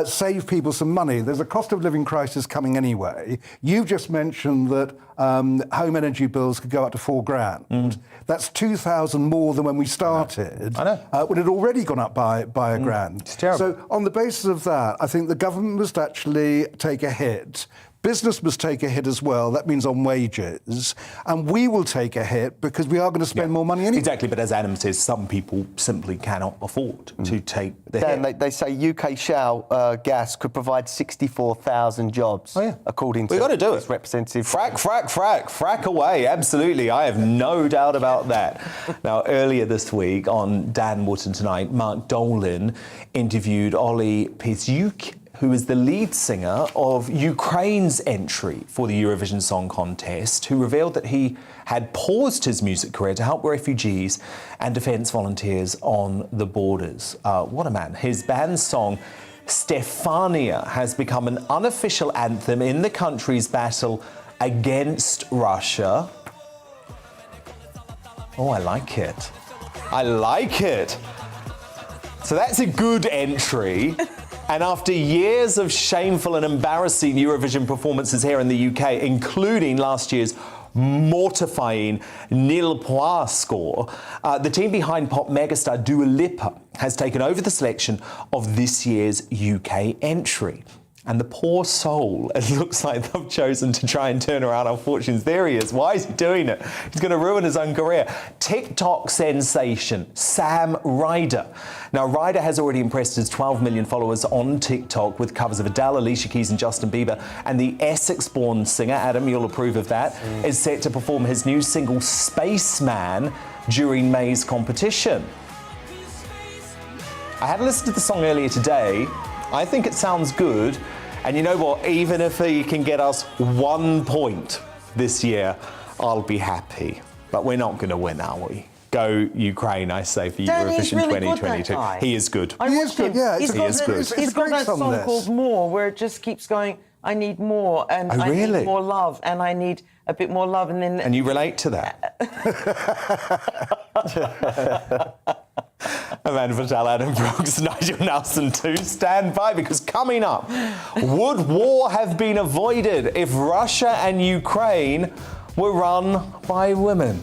S5: save people some money. There's a cost of living crisis coming anyway. You've just mentioned that home energy bills could go up to £4,000. That's 2,000 more than when we started. I know. When it had already gone up by a grand.
S6: It's terrible.
S5: So on the basis of that, I think the government must actually take a hit. Business must take a hit as well. That means on wages. And we will take a hit because we are going to spend more money anyway.
S6: Exactly, but as Adam says, some people simply cannot afford to take the hit.
S8: Dan, they say UK shale gas could provide 64,000 jobs, according to...
S6: We've got to do it.
S8: Representative...
S6: Frack away, absolutely. I have no doubt about that. Now, earlier this week on Dan Wootton Tonight, Mark Dolan interviewed Ollie Pisyuk, who is the lead singer of Ukraine's entry for the Eurovision Song Contest, who revealed that he had paused his music career to help refugees and defence volunteers on the borders. What a man. His band's song, Stefania, has become an unofficial anthem in the country's battle against Russia. Oh, I like it. I like it. So that's a good entry. And after years of shameful and embarrassing Eurovision performances here in the UK, including last year's mortifying nil point score, the team behind pop megastar Dua Lipa has taken over the selection of this year's UK entry. And the poor soul, it looks like they've chosen to try and turn around our fortunes. There he is. Why is he doing it? He's going to ruin his own career. TikTok sensation, Sam Ryder. Now, Ryder has already impressed his 12 million followers on TikTok with covers of Adele, Alicia Keys and Justin Bieber. And the Essex-born singer, Adam, you'll approve of that, is set to perform his new single, Spaceman, during May's competition. I had listened to the song earlier today. I think it sounds good. And you know what? Even if he can get us 1 point this year, I'll be happy. But we're not going to win, are we? Go Ukraine, I say, for Eurovision
S7: really
S6: 2022. He is good.
S7: He is good, yeah.
S6: He is good.
S7: He's got that song called More, where it just keeps going, I need more, and I need more love, and I need a bit more love, and then...
S6: And you relate to that? Amanda Fatale, Adam Brooks, Nigel Nelson too. Stand by, because coming up, would war have been avoided if Russia and Ukraine were run by women?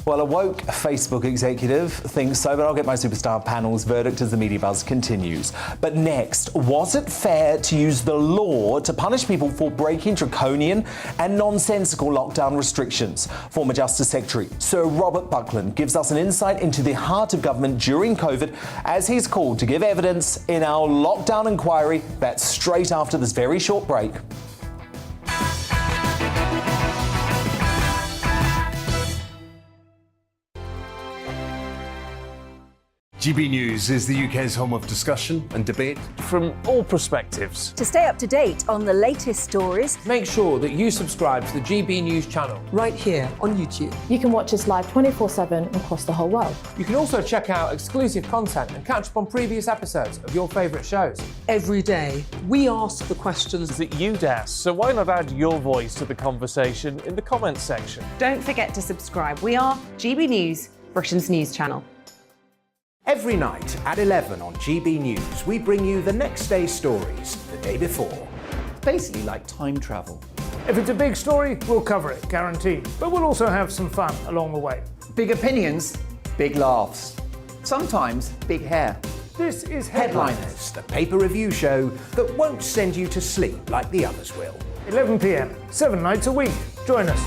S6: Well, a woke Facebook executive thinks so, but I'll get my superstar panel's verdict as the media buzz continues. But next, was it fair to use the law to punish people for breaking draconian and nonsensical lockdown restrictions? Former Justice Secretary Sir Robert Buckland gives us an insight into the heart of government during COVID as he's called to give evidence in our lockdown inquiry. That's straight after this very short break.
S10: GB News is the UK's home of discussion and debate.
S12: From all perspectives.
S11: To stay up to date on the latest stories,
S19: make sure that you subscribe to the GB News channel.
S20: Right here on YouTube.
S21: You can watch us live 24/7 across the whole world.
S19: You can also check out exclusive content and catch up on previous episodes of your favourite shows.
S20: Every day, we ask the questions
S12: that you'd ask, so why not add your voice to the conversation in the comments section?
S1: Don't forget to subscribe. We are GB News, Britain's news channel.
S2: Every night at 11 on GB News, we bring you the next day's stories the day before.
S3: It's basically like time travel.
S4: If it's a big story, we'll cover it, guaranteed. But we'll also have some fun along the way.
S3: Big opinions, big laughs. Sometimes big hair.
S4: This is
S2: Headliners, the paper review show that won't send you to sleep like the others will.
S4: 11 p.m, 7 nights a week. Join us.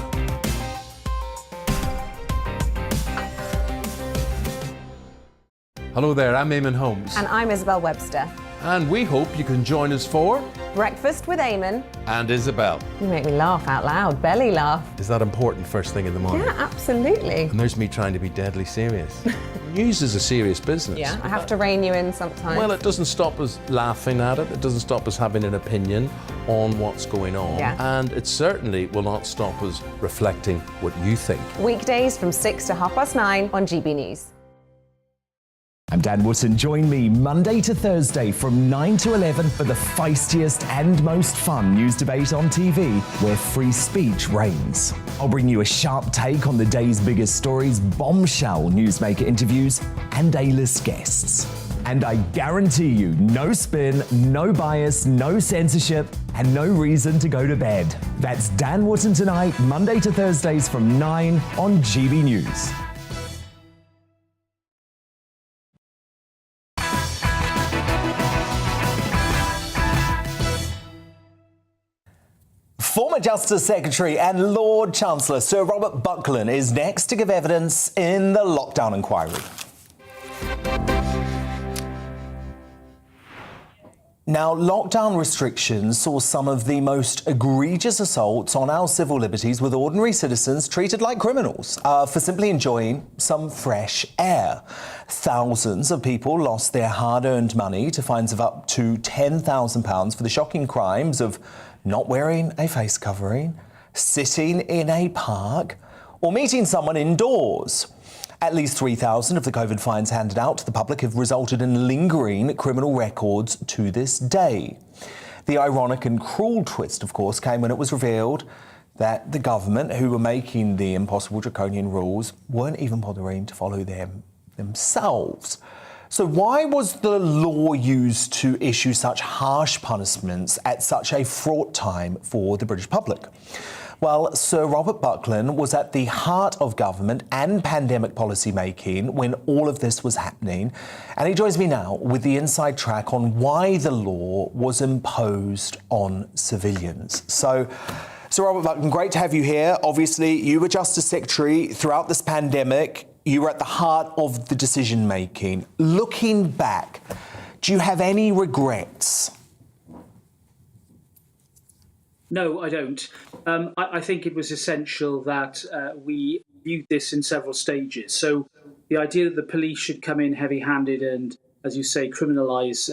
S17: Hello there, I'm Eamon Holmes.
S9: And I'm Isabel Webster.
S17: And we hope you can join us for
S9: Breakfast with Eamon.
S17: And Isabel.
S9: You make me laugh out loud, belly laugh.
S17: Is that important first thing in the morning?
S9: Yeah, absolutely.
S17: And there's me trying to be deadly serious. News is a serious business.
S9: Yeah, I have to rein you in sometimes.
S17: Well, it doesn't stop us laughing at it. It doesn't stop us having an opinion on what's going on.
S9: Yeah.
S17: And it certainly will not stop us reflecting what you think.
S9: Weekdays from 6 to 9:30 on GB News.
S6: I'm Dan Wootton. Join me Monday to Thursday from 9 to 11 for the feistiest and most fun news debate on TV, where free speech reigns. I'll bring you a sharp take on the day's biggest stories, bombshell newsmaker interviews, and A-list guests. And I guarantee you, no spin, no bias, no censorship, and no reason to go to bed. That's Dan Wootton tonight, Monday to Thursdays from 9 on GB News. Former Justice Secretary and Lord Chancellor Sir Robert Buckland is next to give evidence in the lockdown inquiry. Now, lockdown restrictions saw some of the most egregious assaults on our civil liberties, with ordinary citizens treated like criminals for simply enjoying some fresh air. Thousands of people lost their hard-earned money to fines of up to £10,000 for the shocking crimes of not wearing a face covering, sitting in a park, or meeting someone indoors. At least 3,000 of the COVID fines handed out to the public have resulted in lingering criminal records to this day. The ironic and cruel twist, of course, came when it was revealed that the government, who were making the impossible draconian rules, weren't even bothering to follow them themselves. So why was the law used to issue such harsh punishments at such a fraught time for the British public? Well, Sir Robert Buckland was at the heart of government and pandemic policy making when all of this was happening, and he joins me now with the inside track on why the law was imposed on civilians. So, Sir Robert Buckland, great to have you here. Obviously, you were Justice Secretary throughout this pandemic. You were at the heart of the decision making. Looking back, do you have any regrets?
S18: No, I don't. I think it was essential that we viewed this in several stages. So the idea that the police should come in heavy-handed and, as you say, criminalise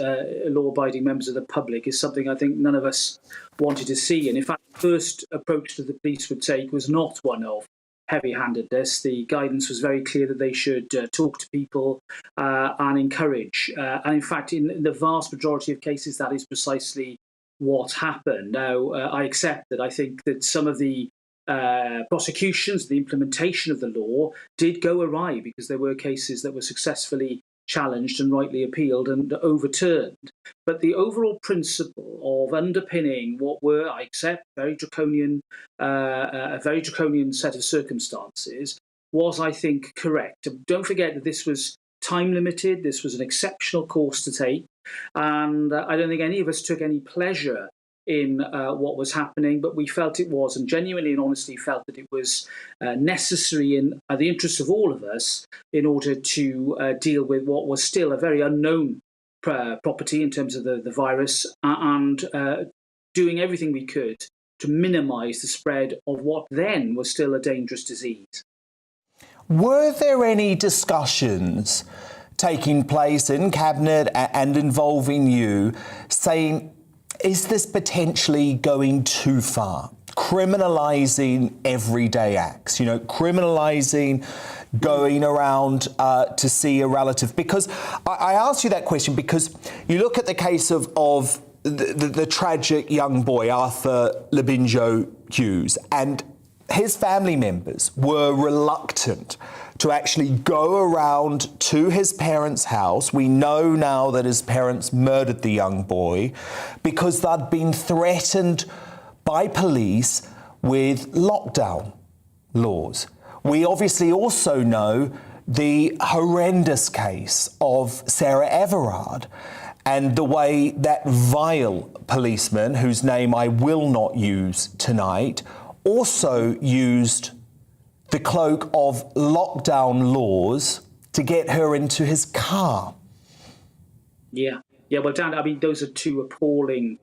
S18: law-abiding members of the public is something I think none of us wanted to see. And in fact, the first approach that the police would take was not one of heavy-handedness. The guidance was very clear that they should talk to people and encourage. And in fact, in the vast majority of cases, that is precisely what happened. Now, I accept that I think that some of the prosecutions, the implementation of the law did go awry because there were cases that were successfully challenged and rightly appealed and overturned. But the overall principle of underpinning what were, I accept, a very draconian set of circumstances was, I think, correct. Don't forget that this was time limited. This was an exceptional course to take. And I don't think any of us took any pleasure in what was happening, but we felt it was, and genuinely and honestly felt that it was necessary in the interests of all of us in order to deal with what was still a very unknown property in terms of the virus, and doing everything we could to minimise the spread of what then was still a dangerous disease.
S6: Were there any discussions taking place in Cabinet and involving you saying, is this potentially going too far? Criminalising everyday acts, criminalising going around to see a relative. Because I ask you that question because you look at the case of the tragic young boy, Arthur Labinjo Hughes, and his family members were reluctant to actually go around to his parents' house. We know now that his parents murdered the young boy because they'd been threatened by police with lockdown laws. We obviously also know the horrendous case of Sarah Everard and the way that vile policeman, whose name I will not use tonight, also used the cloak of lockdown laws to get her into his car.
S18: Yeah, well, Dan, I mean, those are two appalling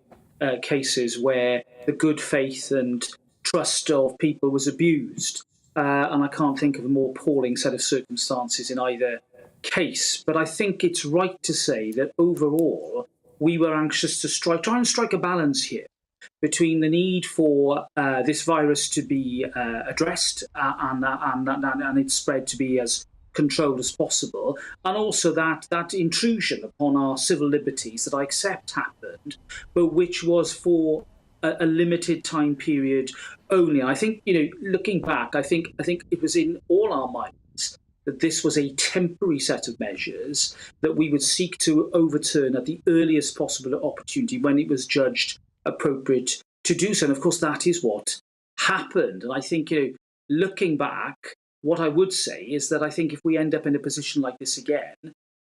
S18: cases where the good faith and trust of people was abused. And I can't think of a more appalling set of circumstances in either case. But I think it's right to say that overall, we were anxious to try and strike a balance here between the need for this virus to be addressed and its spread to be as controlled as possible, and also that intrusion upon our civil liberties that I accept happened, but which was for a limited time period only. I think, looking back, I think it was in all our minds that this was a temporary set of measures that we would seek to overturn at the earliest possible opportunity when it was judged appropriate to do so. And of course, that is what happened. And I think, looking back, what I would say is that I think if we end up in a position like this again,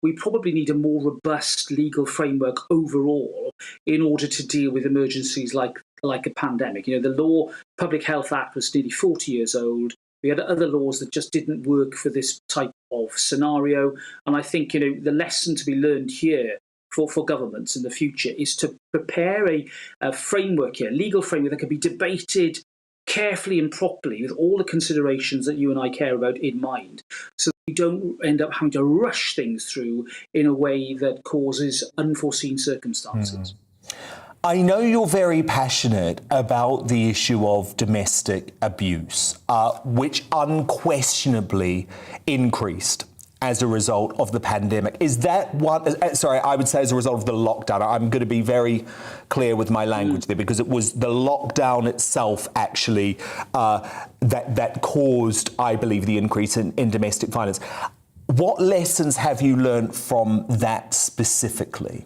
S18: we probably need a more robust legal framework overall in order to deal with emergencies like a pandemic. The Public Health Act was nearly 40 years old. We had other laws that just didn't work for this type of scenario. And I think, the lesson to be learned here for governments in the future is to prepare a framework here, legal framework that can be debated carefully and properly with all the considerations that you and I care about in mind, so that we don't end up having to rush things through in a way that causes unforeseen circumstances.
S6: I know you're very passionate about the issue of domestic abuse, which unquestionably increased as a result of the pandemic. Is that one, sorry, I would say as a result of the lockdown. I'm going to be very clear with my language there, because it was the lockdown itself actually that caused, I believe, the increase in domestic violence. What lessons have you learned from that specifically?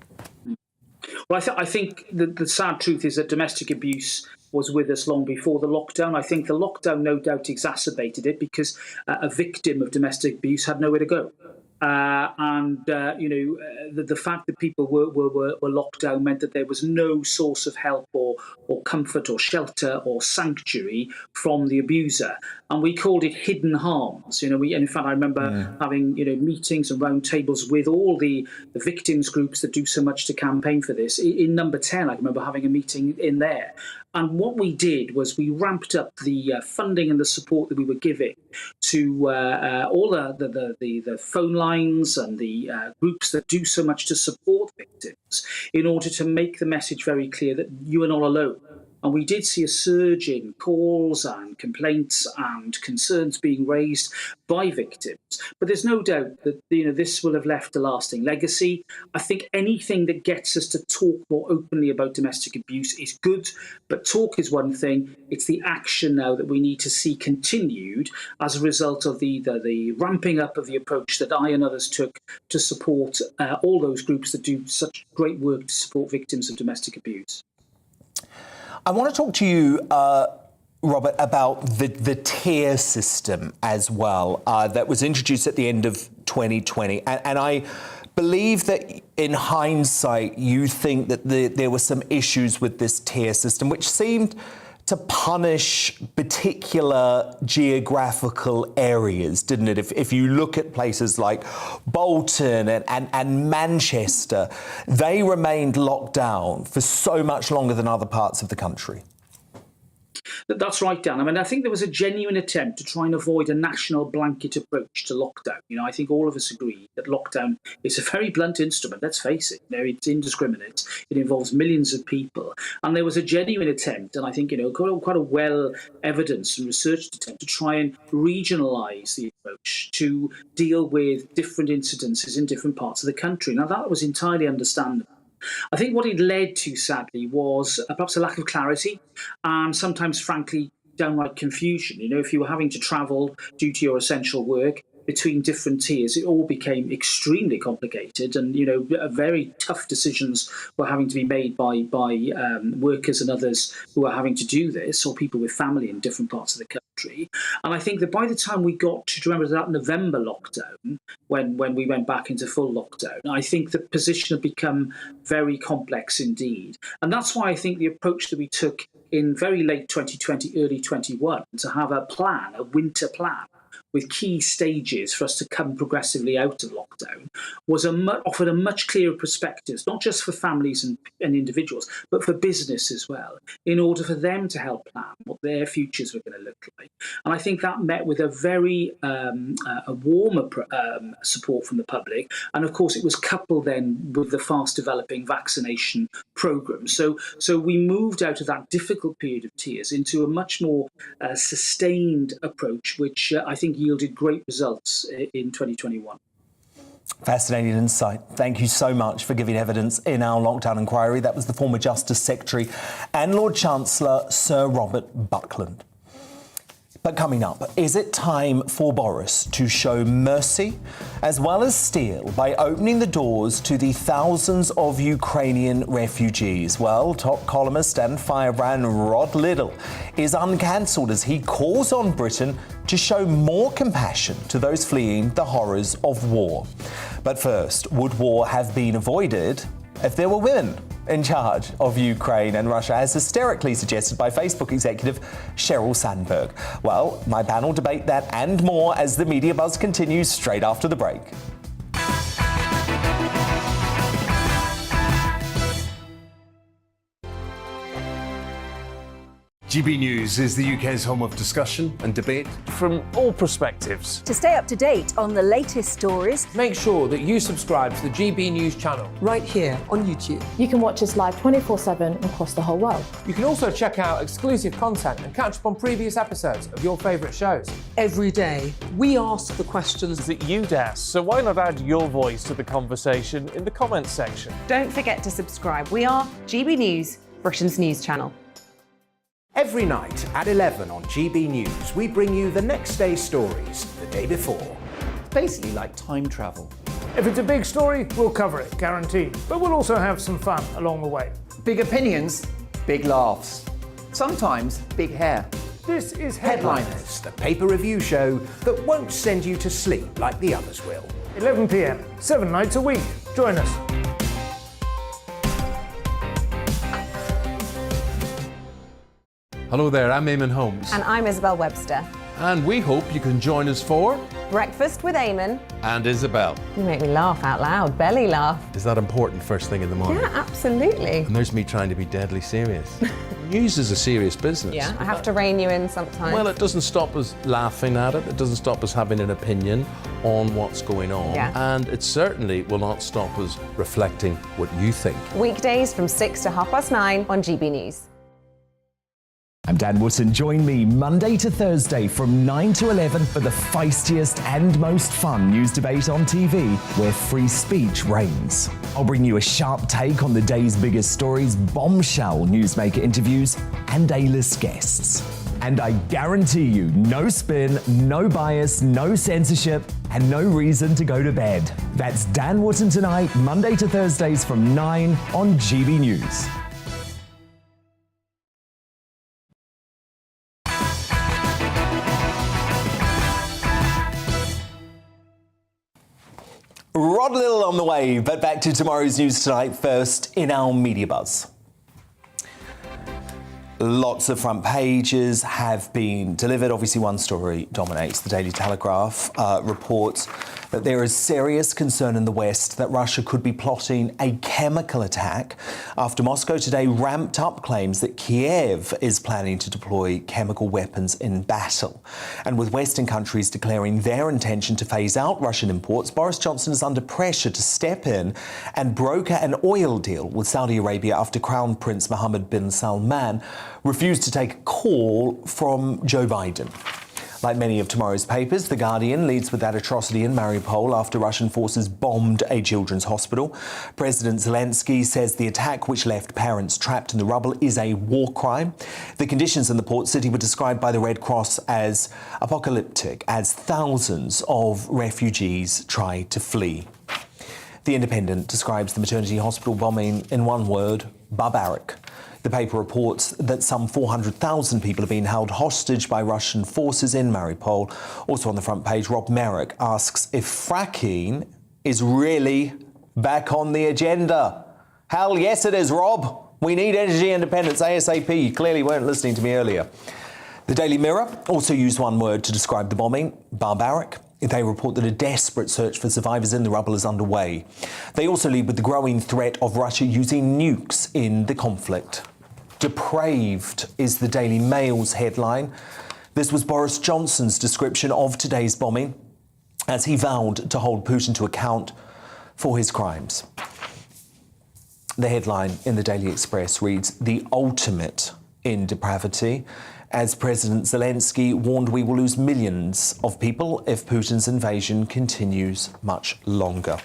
S18: Well, I think the sad truth is that domestic abuse was with us long before the lockdown. I think the lockdown no doubt exacerbated it because a victim of domestic abuse had nowhere to go. The fact that people were locked down meant that there was no source of help or comfort or shelter or sanctuary from the abuser. And we called it hidden harms. In fact, I remember having meetings and round tables with all the victims groups that do so much to campaign for this. In number 10, I remember having a meeting in there. And what we did was we ramped up the funding and the support that we were giving to all the phone lines and the groups that do so much to support victims, in order to make the message very clear that you are not alone. And we did see a surge in calls and complaints and concerns being raised by victims. But there's no doubt that this will have left a lasting legacy. I think anything that gets us to talk more openly about domestic abuse is good, but talk is one thing. It's the action now that we need to see continued as a result of the ramping up of the approach that I and others took to support all those groups that do such great work to support victims of domestic abuse.
S6: I want to talk to you, Robert, about the tier system as well that was introduced at the end of 2020. And I believe that in hindsight, you think that there were some issues with this tier system, which seemed to punish particular geographical areas, didn't it? If you look at places like Bolton and Manchester, they remained locked down for so much longer than other parts of the country.
S18: That's right, Dan. I mean, I think there was a genuine attempt to try and avoid a national blanket approach to lockdown. I think all of us agree that lockdown is a very blunt instrument, let's face it. It's indiscriminate. It involves millions of people. And there was a genuine attempt, and I think, quite a well-evidenced and researched attempt to try and regionalise the approach to deal with different incidences in different parts of the country. Now, that was entirely understandable. I think what it led to, sadly, was perhaps a lack of clarity and sometimes, frankly, downright confusion. If you were having to travel due to your essential work between different tiers, it all became extremely complicated, and very tough decisions were having to be made by workers and others who are having to do this, or people with family in different parts of the country. And I think that by the time we got to remember that November lockdown, when we went back into full lockdown, I think the position had become very complex indeed. And that's why I think the approach that we took in very late 2020, early 21, to have a winter plan, with key stages for us to come progressively out of lockdown, offered a much clearer perspective, not just for families and individuals, but for business as well, in order for them to help plan what their futures were going to look like. And I think that met with a very warm support from the public. And of course, it was coupled then with the fast developing vaccination programme. So we moved out of that difficult period of tiers into a much more sustained approach, which I think yielded great results in 2021.
S6: Fascinating insight. Thank you so much for giving evidence in our lockdown inquiry. That was the former Justice Secretary and Lord Chancellor Sir Robert Buckland. But coming up, is it time for Boris to show mercy as well as steel by opening the doors to the thousands of Ukrainian refugees? Well, top columnist and firebrand Rod Liddle is uncancelled as he calls on Britain to show more compassion to those fleeing the horrors of war. But first, would war have been avoided if there were women in charge of Ukraine and Russia, as hysterically suggested by Facebook executive Sheryl Sandberg? Well, my panel debate that and more as the media buzz continues straight after the break.
S10: GB News is the UK's home of discussion and debate
S12: from all perspectives.
S11: To stay up to date on the latest stories,
S19: make sure that you subscribe to the GB News channel
S20: right here on YouTube.
S21: You can watch us live 24/7 across the whole world.
S19: You can also check out exclusive content and catch up on previous episodes of your favourite shows.
S20: Every day, we ask the questions
S12: that you'd ask, so why not add your voice to the conversation in the comments section?
S1: Don't forget to subscribe. We are GB News, Britain's news channel.
S2: Every night at 11 on GB News, we bring you the next day's stories the day before.
S3: It's basically like time travel.
S4: If it's a big story, we'll cover it, guaranteed. But we'll also have some fun along the way.
S3: Big opinions, big laughs. Sometimes big hair.
S4: This is
S2: Headliners, the paper review show that won't send you to sleep like the others will.
S4: 11 p.m, 7 nights a week. Join us.
S17: Hello there, I'm Eamon Holmes.
S9: And I'm Isabel Webster.
S17: And we hope you can join us for
S9: Breakfast with Eamon
S17: and Isabel.
S9: You make me laugh out loud, belly laugh.
S17: Is that important first thing in the morning?
S9: Yeah, absolutely.
S17: And there's me trying to be deadly serious. News is a serious business.
S9: Yeah, I have to rein you in sometimes.
S17: Well, it doesn't stop us laughing at it. It doesn't stop us having an opinion on what's going on.
S9: Yeah.
S17: And it certainly will not stop us reflecting what you think.
S9: Weekdays from 6 to 9:30 on GB News.
S6: I'm Dan Wootton. Join me Monday to Thursday from 9 to 11 for the feistiest and most fun news debate on TV, where free speech reigns. I'll bring you a sharp take on the day's biggest stories, bombshell newsmaker interviews, and A-list guests. And I guarantee you, no spin, no bias, no censorship, and no reason to go to bed. That's Dan Wootton tonight, Monday to Thursdays from 9 on GB News. Rod Liddle on the way, but back to tomorrow's news tonight. First, in our media buzz. Lots of front pages have been delivered. Obviously, one story dominates. The Daily Telegraph reports that there is serious concern in the West that Russia could be plotting a chemical attack after Moscow today ramped up claims that Kiev is planning to deploy chemical weapons in battle. And with Western countries declaring their intention to phase out Russian imports, Boris Johnson is under pressure to step in and broker an oil deal with Saudi Arabia after Crown Prince Mohammed bin Salman refused to take a call from Joe Biden. Like many of tomorrow's papers, The Guardian leads with that atrocity in Mariupol after Russian forces bombed a children's hospital. President Zelensky says the attack, which left parents trapped in the rubble, is a war crime. The conditions in the port city were described by the Red Cross as apocalyptic, as thousands of refugees tried to flee. The Independent describes the maternity hospital bombing in one word: barbaric. The paper reports that some 400,000 people are being held hostage by Russian forces in Mariupol. Also on the front page, Rob Merrick asks if fracking is really back on the agenda. Hell yes it is, Rob. We need energy independence ASAP. You clearly weren't listening to me earlier. The Daily Mirror also used one word to describe the bombing: barbaric. They report that a desperate search for survivors in the rubble is underway. They also lead with the growing threat of Russia using nukes in the conflict. Depraved is the Daily Mail's headline. This was Boris Johnson's description of today's bombing, as he vowed to hold Putin to account for his crimes. The headline in the Daily Express reads, "The ultimate in depravity," as President Zelensky warned we will lose millions of people if Putin's invasion continues much longer.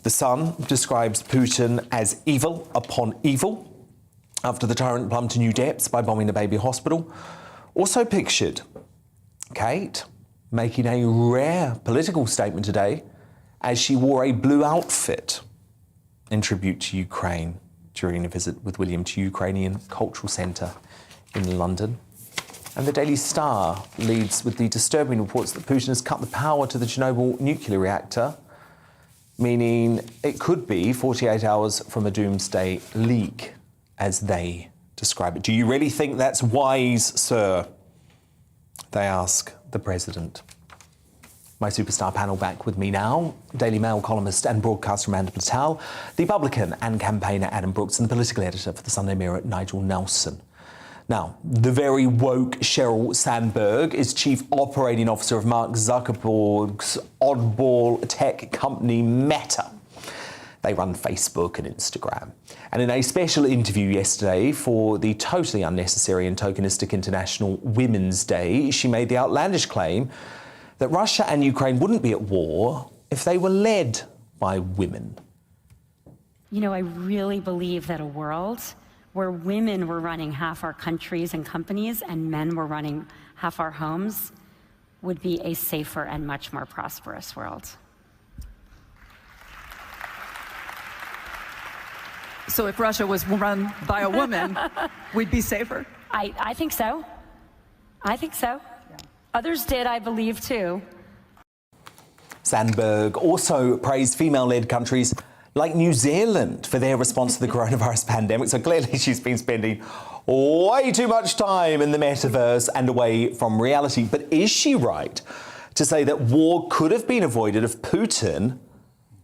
S6: The Sun describes Putin as evil upon evil after the tyrant plumbed to new depths by bombing a baby hospital. Also pictured Kate making a rare political statement today as she wore a blue outfit in tribute to Ukraine during a visit with William to Ukrainian Cultural Centre in London. And the Daily Star leads with the disturbing reports that Putin has cut the power to the Chernobyl nuclear reactor, meaning it could be 48 hours from a doomsday leak, as they describe it. Do you really think that's wise, sir? They ask the president. My superstar panel back with me now: Daily Mail columnist and broadcaster Amanda Patel, the publican and campaigner Adam Brooks, and the political editor for the Sunday Mirror, Nigel Nelson. Now, the very woke Sheryl Sandberg is chief operating officer of Mark Zuckerberg's oddball tech company Meta. They run Facebook and Instagram. And in a special interview yesterday for the totally unnecessary and tokenistic International Women's Day, she made the outlandish claim that Russia and Ukraine wouldn't be at war if they were led by women.
S13: You know, I really believe that a world where women were running half our countries and companies and men were running half our homes would be a safer and much more prosperous world.
S15: So if Russia was run by a woman, we'd be safer?
S13: I think so. I think so. Yeah. Others did, I believe, too.
S6: Sandberg also praised female-led countries like New Zealand for their response to the coronavirus pandemic. So clearly she's been spending way too much time in the metaverse and away from reality. But is she right to say that war could have been avoided if Putin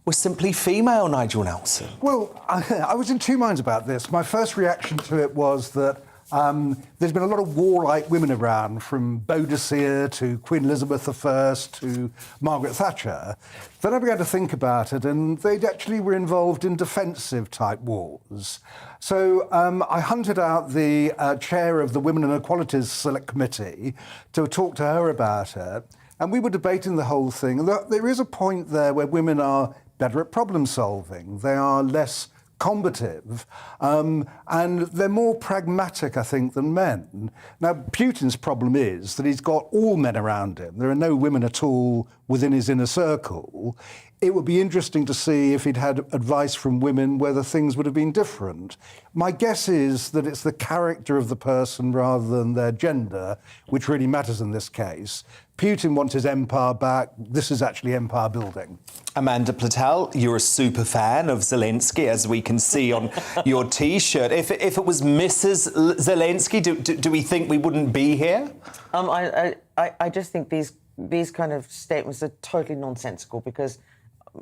S6: was simply female, Nigel Nelson?
S5: Well, I was in two minds about this. My first reaction to it was that There's been a lot of warlike women around, from Boadicea to Queen Elizabeth I to Margaret Thatcher. Then I began to think about it, and they actually were involved in defensive-type wars. So I hunted out the chair of the Women and Equalities Select Committee to talk to her about it, and we were debating the whole thing. There is a point there where women are better at problem solving. They are less combative, and they're more pragmatic, I think, than men. Now, Putin's problem is that he's got all men around him. There are no women at all within his inner circle. It would be interesting to see if he'd had advice from women whether things would have been different. My guess is that it's the character of the person rather than their gender which really matters in this case. Putin wants his empire back. This is actually empire building.
S6: Amanda Platel, you're a super fan of Zelensky, as we can see on your T-shirt. If it was Mrs. Zelensky, do we think we wouldn't be here?
S7: I just think these kind of statements are totally nonsensical, because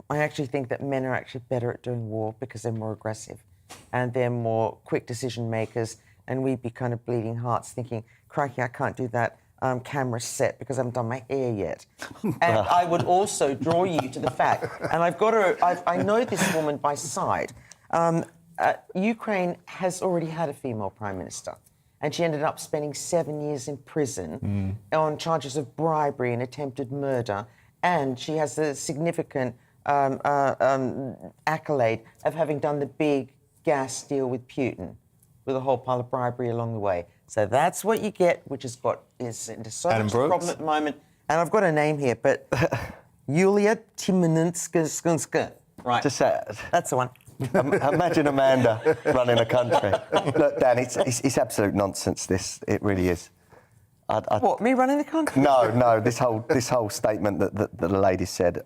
S7: I actually think that men are actually better at doing war because they're more aggressive and they're more quick decision makers, and we'd be kind of bleeding hearts thinking, crikey, I can't do that camera set because I haven't done my hair yet. And I would also draw you to the fact, and I know this woman by sight. Ukraine has already had a female prime minister, and she ended up spending 7 years in prison on charges of bribery and attempted murder, and she has a significant accolade of having done the big gas deal with Putin, with a whole pile of bribery along the way. So that's what you get, which is into so much problem at the moment. And I've got a name here, but Yulia Timoninska. Right. That's the one.
S8: Imagine Amanda running a country. Look, Dan, it's absolute nonsense, this. It really is.
S7: What, me running the country?
S8: No, this whole statement that the lady said,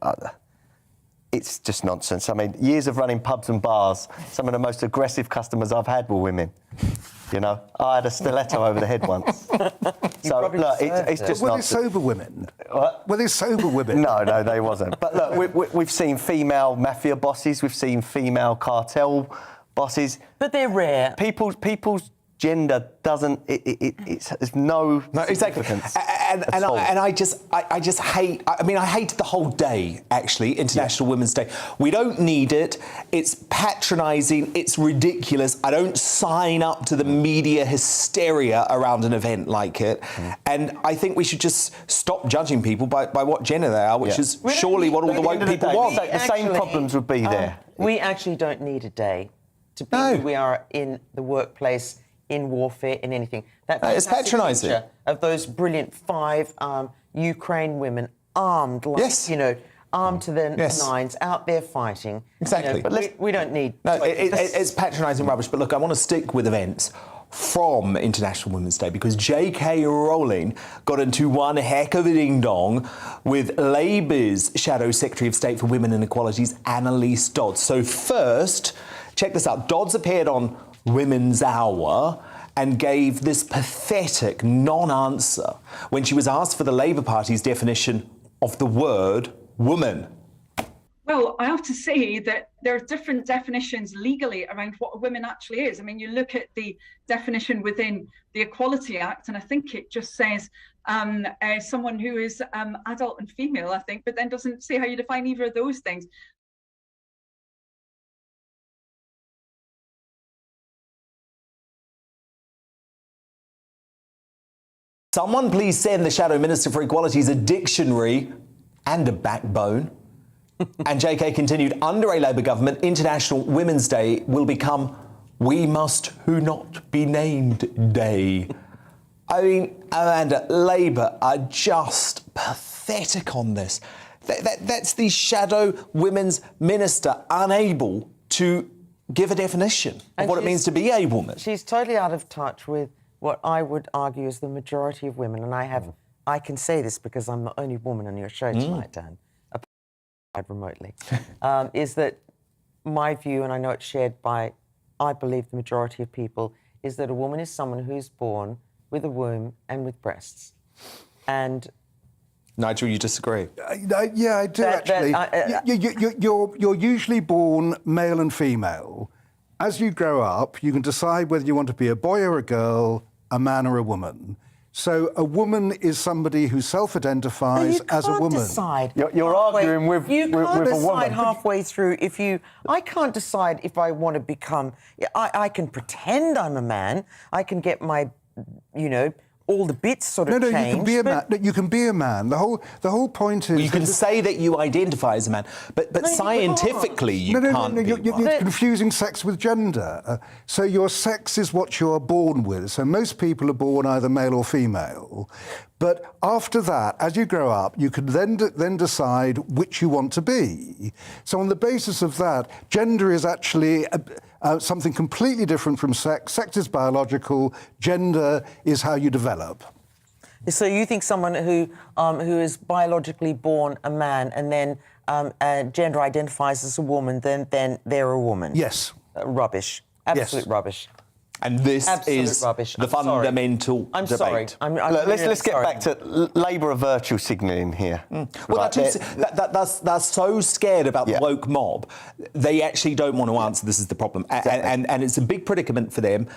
S8: it's just nonsense. I mean, years of running pubs and bars, some of the most aggressive customers I've had were women. You know, I had a stiletto over the head once. So, look, it's just
S5: Were
S8: nonsense.
S5: they sober women?
S8: What?
S5: Were they sober women?
S8: No, they wasn't. But look, we've seen female mafia bosses, we've seen female cartel bosses.
S7: But they're rare.
S8: People's gender doesn't. It's no significance.
S6: And I just hate. I mean, I hate the whole day. Actually, International Women's Day. We don't need it. It's patronising. It's ridiculous. I don't sign up to the media hysteria around an event like it. And I think we should just stop judging people by what gender they are, which is surely what all the woke people want.
S8: The same problems would be there.
S7: We actually don't need a day to be who we are in the workplace, in warfare, in anything. That
S6: it's patronising.
S7: Of those brilliant 5 Ukraine women armed, like, armed to the nines, out there fighting.
S6: Exactly.
S7: But we don't need...
S6: No, it's patronising rubbish. But look, I want to stick with events from International Women's Day, because J.K. Rowling got into one heck of a ding-dong with Labour's Shadow Secretary of State for Women and Equalities, Annalise Dodds. So first, check this out. Dodds appeared on Women's Hour and gave this pathetic non-answer when she was asked for the Labour Party's definition of the word woman.
S14: Well, I have to say that there are different definitions legally around what a woman actually is. I mean, you look at the definition within the Equality Act, and I think it just says someone who is adult and female, I think, but then doesn't say how you define either of those things.
S6: Someone please send the Shadow Minister for Equalities a dictionary and a backbone. And JK continued, under a Labour government, International Women's Day will become We Must Who Not Be Named Day. I mean, Amanda, Labour are just pathetic on this. That's the Shadow Women's Minister unable to give a definition of what it means to be a woman.
S7: She's totally out of touch with what I would argue is the majority of women, and I can say this because I'm the only woman on your show tonight, Dan, remotely, is that my view, and I know it's shared by, I believe, the majority of people, is that a woman is someone who's born with a womb and with breasts. And
S6: Nigel, you disagree?
S5: Yeah, I do actually. You're usually born male and female. As you grow up, you can decide whether you want to be a boy or a girl, a man or a woman. So a woman is somebody who self-identifies as a woman.
S7: Decide.
S8: You're arguing with
S7: You can't
S8: with a
S7: decide
S8: woman.
S7: halfway through I can't decide if I want to become... I can pretend I'm a man. I can get my, all the bits sort of changed.
S5: No, you can be a man. No, you can be a man. The whole point is...
S6: You can say that you identify as a man, but scientifically you can't be one.
S5: You're confusing sex with gender. So your sex is what you are born with. So most people are born either male or female. But after that, as you grow up, you can then decide which you want to be. So on the basis of that, gender is actually something completely different from sex. Sex is biological. Gender is how you develop.
S7: So you think someone who is biologically born a man and then gender identifies as a woman, then they're a woman?
S5: Yes.
S7: Rubbish. Absolute rubbish.
S6: And this is
S7: rubbish.
S6: the fundamental
S7: I'm
S6: debate.
S7: sorry. I'm
S8: Let's
S7: really
S8: get back to Labour are virtue signalling here.
S6: Well, they're so scared about the woke mob, they actually don't want to answer this is the problem. And it's a big predicament for them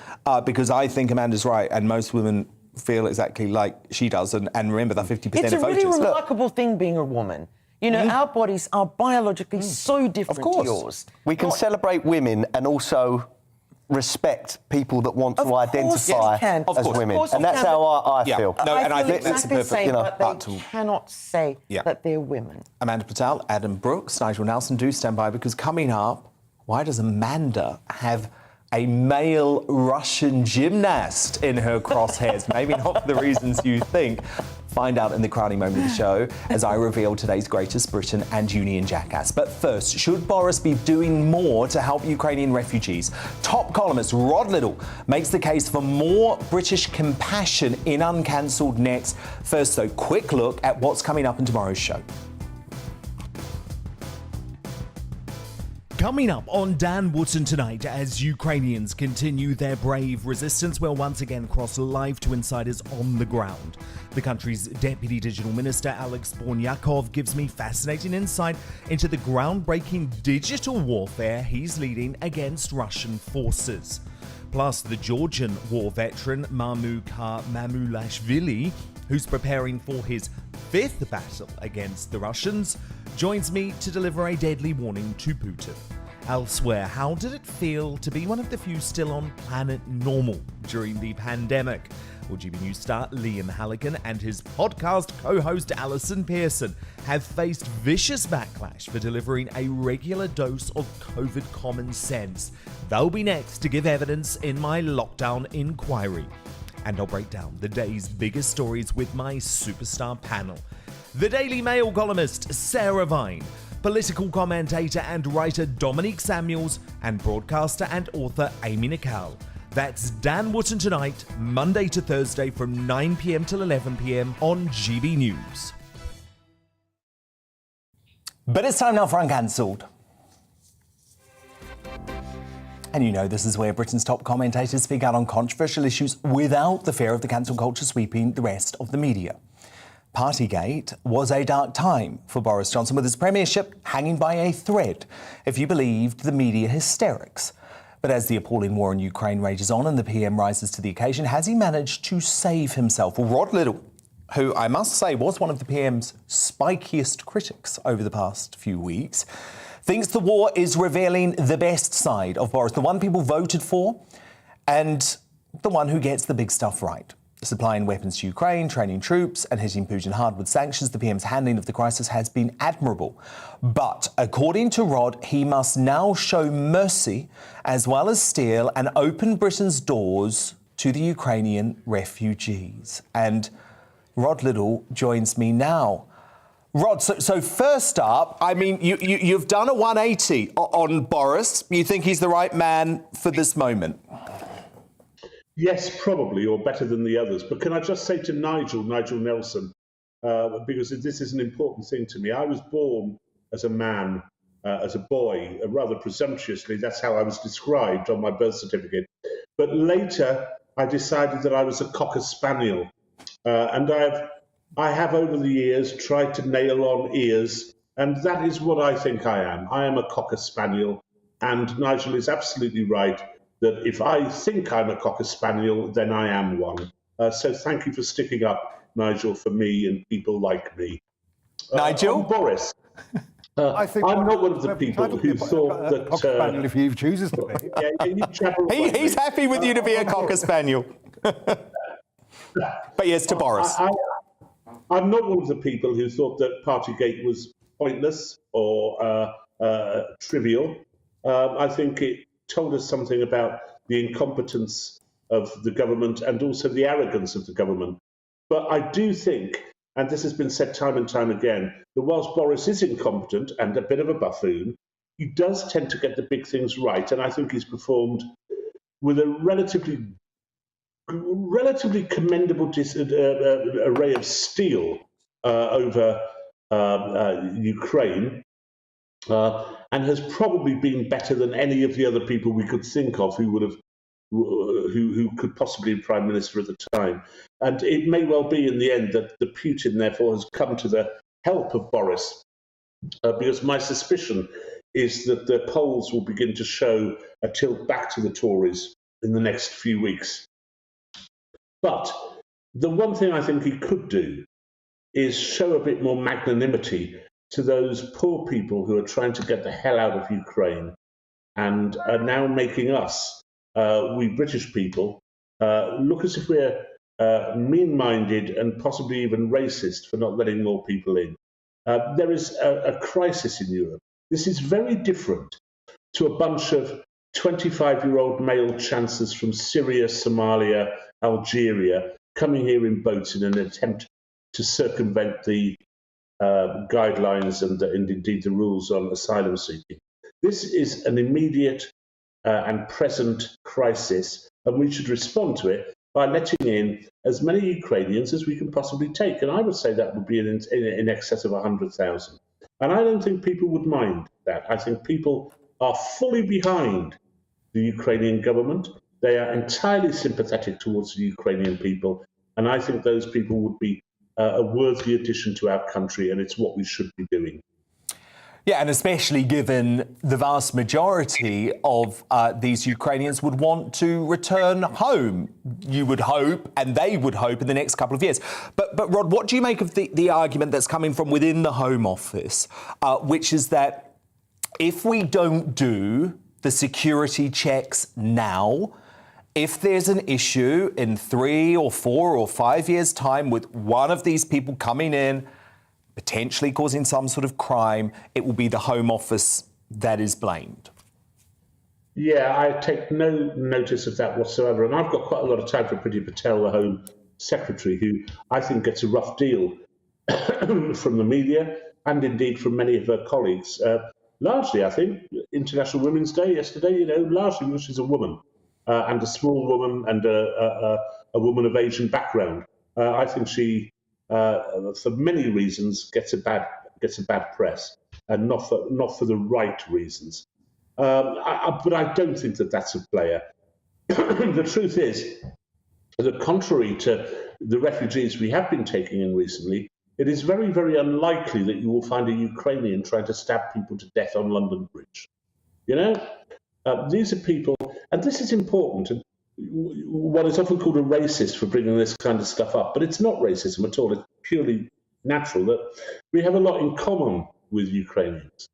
S6: because I think Amanda's right, and most women feel exactly like she does. And remember that 50% of voters.
S7: It's a really remarkable thing being a woman. Our bodies are biologically so different to yours.
S8: We can celebrate women and also respect people that want to identify as women. And that's how I feel.
S6: No, and I think that's a perfect
S7: but they cannot say that they're women.
S6: Amanda Patel, Adam Brooks, Nigel Nelson, do stand by, because coming up, why does Amanda have a male Russian gymnast in her crosshairs? Maybe not for the reasons you think. Find out in the crowning moment of the show as I reveal today's greatest Britain and Union jackass. But first, should Boris be doing more to help Ukrainian refugees? Top columnist Rod Liddle makes the case for more British compassion in Uncancelled next. First, though, quick look at what's coming up in tomorrow's show.
S16: Coming up on Dan Wootton tonight, as Ukrainians continue their brave resistance, we'll once again cross live to insiders on the ground. The country's Deputy Digital Minister, Alex Bornyakov, gives me fascinating insight into the groundbreaking digital warfare he's leading against Russian forces. Plus, the Georgian war veteran Mamukha Mamulashvili, who's preparing for his 5th battle against the Russians, joins me to deliver a deadly warning to Putin. Elsewhere, how did it feel to be one of the few still on planet normal during the pandemic? Well, GBNews star Liam Halligan and his podcast co-host Alison Pearson have faced vicious backlash for delivering a regular dose of COVID common sense. They'll be next to give evidence in my lockdown inquiry. And I'll break down the day's biggest stories with my superstar panel. The Daily Mail columnist Sarah Vine, political commentator and writer Dominique Samuels, and broadcaster and author Amy Nicol. That's Dan Wootton tonight, Monday to Thursday from 9 p.m. till 11 p.m. on GB News.
S6: But it's time now for Uncancelled. And you know this is where Britain's top commentators speak out on controversial issues without the fear of the cancel culture sweeping the rest of the media. Partygate was a dark time for Boris Johnson, with his premiership hanging by a thread, if you believed the media hysterics. But as the appalling war in Ukraine rages on and the PM rises to the occasion, has he managed to save himself? Well, Rod Liddle, who I must say was one of the PM's spikiest critics over the past few weeks, thinks the war is revealing the best side of Boris, the one people voted for and the one who gets the big stuff right. Supplying weapons to Ukraine, training troops and hitting Putin hard with sanctions, the PM's handling of the crisis has been admirable. But according to Rod, he must now show mercy as well as steal and open Britain's doors to the Ukrainian refugees. And Rod Liddle joins me now. Rod, so first up, I mean, you've done a 180 on Boris. You think he's the right man for this moment?
S22: Yes, probably, or better than the others. But can I just say to Nigel Nelson, because this is an important thing to me. I was born as a man, as a boy, rather presumptuously. That's how I was described on my birth certificate. But later, I decided that I was a Cocker Spaniel. And I have over the years tried to nail on ears, and that is what I think I am. I am a Cocker Spaniel, and Nigel is absolutely right that if I think I'm a Cocker Spaniel, then I am one. So thank you for sticking up, Nigel, for me and people like me.
S6: Nigel?
S22: Boris.
S5: I think
S22: I'm not one of the people who thought that...
S5: Cocker Spaniel, if you chooses to be.
S6: He's happy with you to be a Cocker Spaniel. But yes, to Boris.
S22: I'm not one of the people who thought that Partygate was pointless or trivial. I think it told us something about the incompetence of the government and also the arrogance of the government. But I do think, and this has been said time and time again, that whilst Boris is incompetent and a bit of a buffoon, he does tend to get the big things right, and I think he's performed with a relatively commendable array of steel over Ukraine, and has probably been better than any of the other people we could think of who could possibly be Prime Minister at the time. And it may well be in the end that the Putin, therefore, has come to the help of Boris, because my suspicion is that the polls will begin to show a tilt back to the Tories in the next few weeks. But the one thing I think he could do is show a bit more magnanimity to those poor people who are trying to get the hell out of Ukraine and are now making us, we British people, look as if we're mean-minded and possibly even racist for not letting more people in. There is a crisis in Europe. This is very different to a bunch of 25-year-old male chancellors from Syria, Somalia, Algeria, coming here in boats in an attempt to circumvent the guidelines and indeed the rules on asylum seeking. This is an immediate and present crisis, and we should respond to it by letting in as many Ukrainians as we can possibly take. And I would say that would be in excess of 100,000. And I don't think people would mind that. I think people are fully behind the Ukrainian government. They are entirely sympathetic towards the Ukrainian people. And I think those people would be a worthy addition to our country, and it's what we should be doing.
S6: Yeah, and especially given the vast majority of these Ukrainians would want to return home, you would hope, and they would hope in the next couple of years. But Rod, what do you make of the argument that's coming from within the Home Office, which is that if we don't do the security checks now, if there's an issue in 3 or 4 or 5 years' time with one of these people coming in, potentially causing some sort of crime, it will be the Home Office that is blamed?
S22: Yeah, I take no notice of that whatsoever. And I've got quite a lot of time for Priti Patel, the Home Secretary, who I think gets a rough deal from the media and indeed from many of her colleagues. Largely, I think, International Women's Day yesterday, largely because she's a woman and a small woman and a woman of Asian background. I think she, for many reasons, gets a bad press, and not for the right reasons. But I don't think that that's a player. The truth is that contrary to the refugees we have been taking in recently, it is very, very unlikely that you will find a Ukrainian trying to stab people to death on London Bridge. These are people, and this is important. And one is often called a racist for bringing this kind of stuff up, but it's not racism at all. It's purely natural that we have a lot in common with Ukrainians.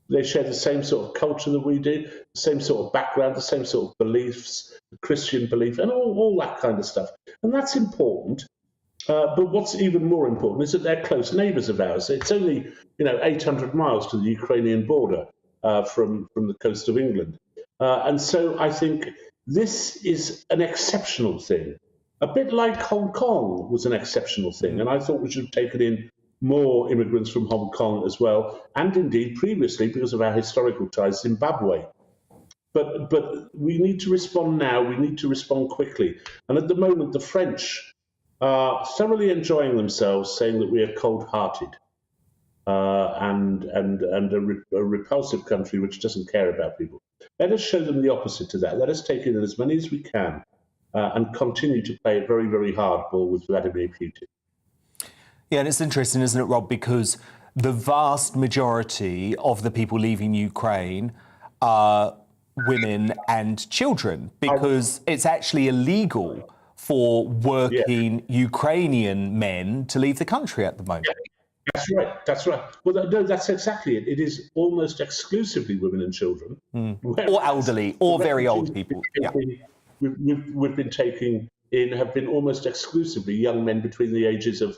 S22: They share the same sort of culture that we do, the same sort of background, the same sort of beliefs, the Christian belief, and all that kind of stuff. And that's important. But what's even more important is that they're close neighbours of ours. It's only 800 miles to the Ukrainian border from the coast of England. And so I think this is an exceptional thing, a bit like Hong Kong was an exceptional thing. And I thought we should have taken in more immigrants from Hong Kong as well, and indeed previously, because of our historical ties, Zimbabwe. But we need to respond now. We need to respond quickly. And at the moment, the French are thoroughly enjoying themselves, saying that we are cold-hearted and a repulsive country which doesn't care about people. Let us show them the opposite to that. Let us take in as many as we can and continue to play a very, very hard ball with Vladimir Putin.
S6: Yeah, and it's interesting, isn't it, Rob, because the vast majority of the people leaving Ukraine are women and children, because it's actually illegal for working Ukrainian men to leave the country at the moment.
S22: That's right. That's right. Well, no, that's exactly it. It is almost exclusively women and children,
S6: or elderly, or very old people.
S22: We've been taking in have been almost exclusively young men between the ages of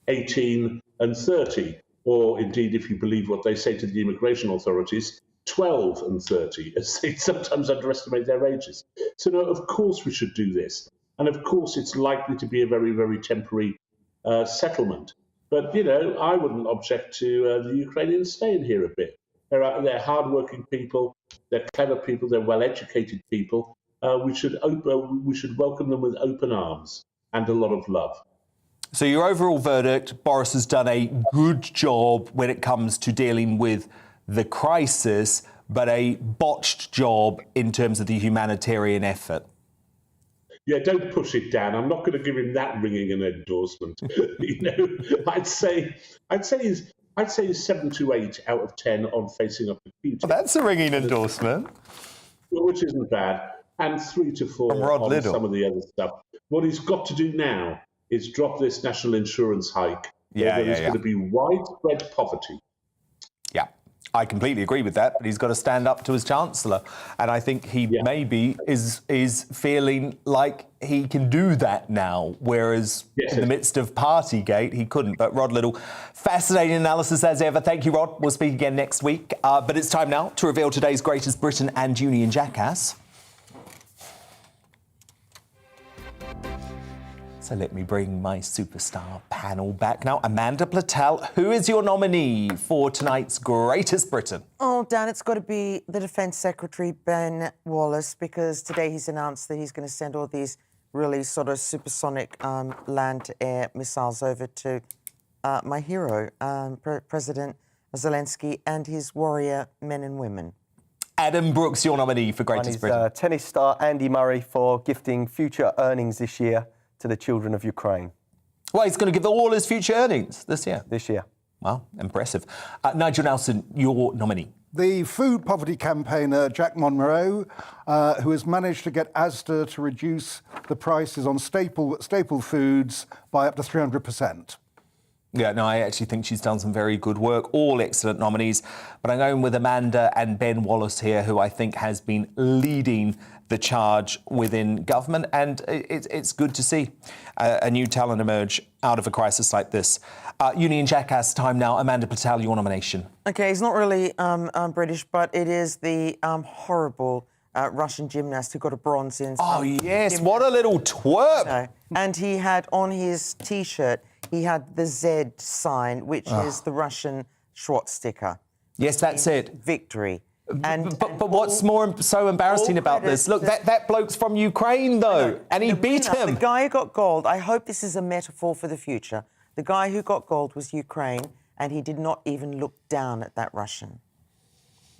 S22: 18 and 30, or indeed, if you believe what they say to the immigration authorities, 12 and 30, as they sometimes underestimate their ages. So, no, of course we should do this. And of course, it's likely to be a very, very temporary settlement. But, you know, I wouldn't object to the Ukrainians staying here a bit. They're hardworking people, they're clever people, they're well-educated people. We should welcome them with open arms and a lot of love.
S6: So your overall verdict, Boris has done a good job when it comes to dealing with the crisis, but a botched job in terms of the humanitarian effort.
S22: Yeah, don't push it down. I'm not going to give him that ringing an endorsement. You know, I'd say he's 7 to 8 out of 10 on facing up to Putin.
S6: Oh, that's a ringing endorsement,
S22: which isn't bad. And 3 to 4
S6: from Rod
S22: on
S6: Liddle.
S22: Some of the other stuff. What he's got to do now is drop this national insurance hike. There's going to be widespread poverty.
S6: Yeah, I completely agree with that, but he's got to stand up to his Chancellor. And I think he maybe is feeling like he can do that now, whereas in the midst of Partygate, he couldn't. But Rod Liddle, fascinating analysis as ever. Thank you, Rod. We'll speak again next week. But it's time now to reveal today's greatest Britain and Union jackass. So let me bring my superstar panel back now. Amanda Platel, who is your nominee for tonight's Greatest Britain?
S7: Oh, Dan, it's got to be the Defence Secretary, Ben Wallace, because today he's announced that he's going to send all these really sort of supersonic land-to-air missiles over to my hero, President Zelensky, and his warrior men and women.
S6: Adam Brooks, your nominee for Greatest Britain.
S8: Tennis star Andy Murray for gifting future earnings this year to the children of Ukraine.
S6: Well, he's going to give all his future earnings this year.
S8: This year.
S6: Wow, impressive. Nigel Nelson, your nominee.
S5: The food poverty campaigner Jack Monroe, who has managed to get Asda to reduce the prices on staple foods by up to 300%.
S6: Yeah, no, I actually think she's done some very good work. All excellent nominees. But I'm going with Amanda and Ben Wallace here, who I think has been leading the charge within government. And it's good to see a new talent emerge out of a crisis like this. Union Jackass time now. Amanda Patel, your nomination.
S7: OK, he's not really British, but it is the horrible Russian gymnast who got a bronze in...
S6: Oh, yes, what a little twerp!
S7: No. And he had on his T-shirt, he had the Z sign, which is the Russian swastika.
S6: Yes, that's it.
S7: Victory.
S6: But what's so embarrassing about this? Look, that bloke's from Ukraine, though, and he beat him.
S7: The guy who got gold, I hope this is a metaphor for the future. The guy who got gold was Ukraine, and he did not even look down at that Russian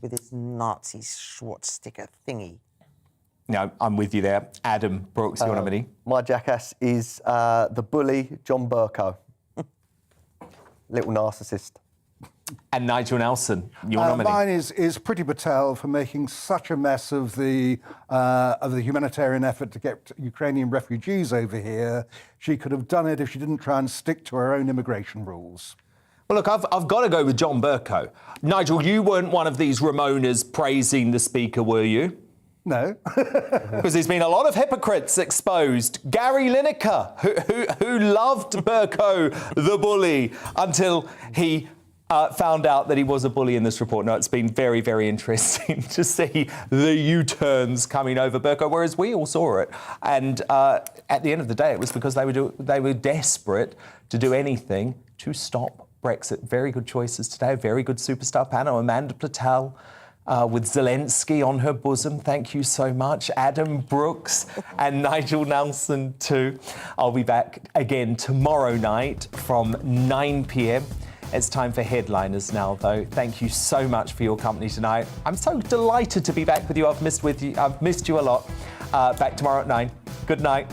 S7: with his Nazi swastika thingy.
S6: No, I'm with you there. Adam Brooks, your nominee.
S8: My jackass is the bully John Burko. Little narcissist.
S6: And Nigel Nelson, your nominee.
S5: Mine is Priti Patel for making such a mess of the humanitarian effort to get Ukrainian refugees over here. She could have done it if she didn't try and stick to her own immigration rules.
S6: Well, look, I've got to go with John Burko. Nigel, you weren't one of these Ramonas praising the Speaker, were you?
S5: No.
S6: Because there's been a lot of hypocrites exposed. Gary Lineker, who loved Burko, the bully, until he found out that he was a bully in this report. No, it's been very, very interesting to see the U-turns coming over Burko, whereas we all saw it. And at the end of the day, it was because they were desperate to do anything to stop Brexit. Very good choices today. Very good superstar panel. Amanda Platel with Zelensky on her bosom. Thank you so much. Adam Brooks and Nigel Nelson too. I'll be back again tomorrow night from 9 p.m. It's time for headliners now, though. Thank you so much for your company tonight. I'm so delighted to be back with you. I've missed you a lot. Back tomorrow at 9. Good night.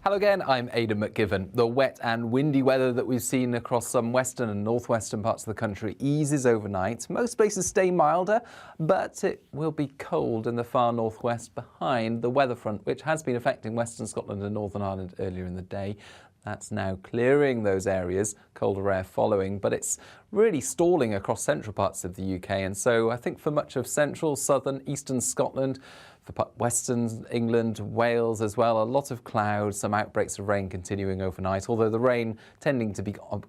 S10: Hello again, I'm Aidan McGivern. The wet and windy weather that we've seen across some western and northwestern parts of the country eases overnight. Most places stay milder, but it will be cold in the far northwest behind the weather front, which has been affecting western Scotland and Northern Ireland earlier in the day. That's now clearing those areas, colder air following, but it's really stalling across central parts of the UK. And so I think for much of central, southern, eastern Scotland, for western England, Wales as well, a lot of clouds, some outbreaks of rain continuing overnight, although the rain tending to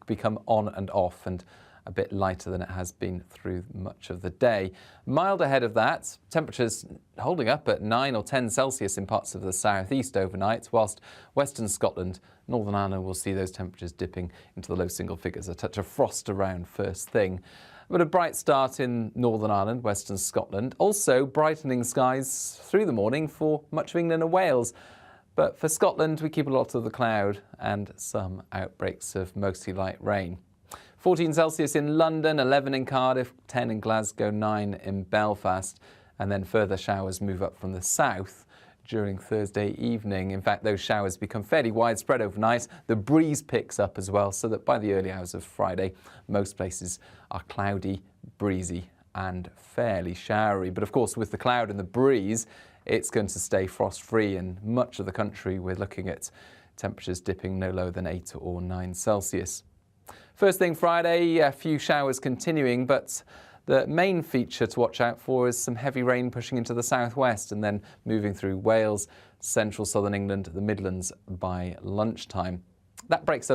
S10: become on and off and a bit lighter than it has been through much of the day. Mild ahead of that, temperatures holding up at 9 or 10 Celsius in parts of the southeast overnight, whilst western Scotland, Northern Ireland will see those temperatures dipping into the low single figures, a touch of frost around first thing. But a bright start in Northern Ireland, western Scotland. Also brightening skies through the morning for much of England and Wales. But for Scotland, we keep a lot of the cloud and some outbreaks of mostly light rain. 14 Celsius in London, 11 in Cardiff, 10 in Glasgow, 9 in Belfast. And then further showers move up from the south during Thursday evening. In fact, those showers become fairly widespread overnight. The breeze picks up as well, so that by the early hours of Friday, most places are cloudy, breezy and fairly showery. But of course, with the cloud and the breeze, it's going to stay frost-free in much of the country. We're looking at temperatures dipping no lower than 8 or 9 Celsius. First thing Friday, a few showers continuing, but the main feature to watch out for is some heavy rain pushing into the southwest and then moving through Wales, central southern England, the Midlands by lunchtime. That breaks up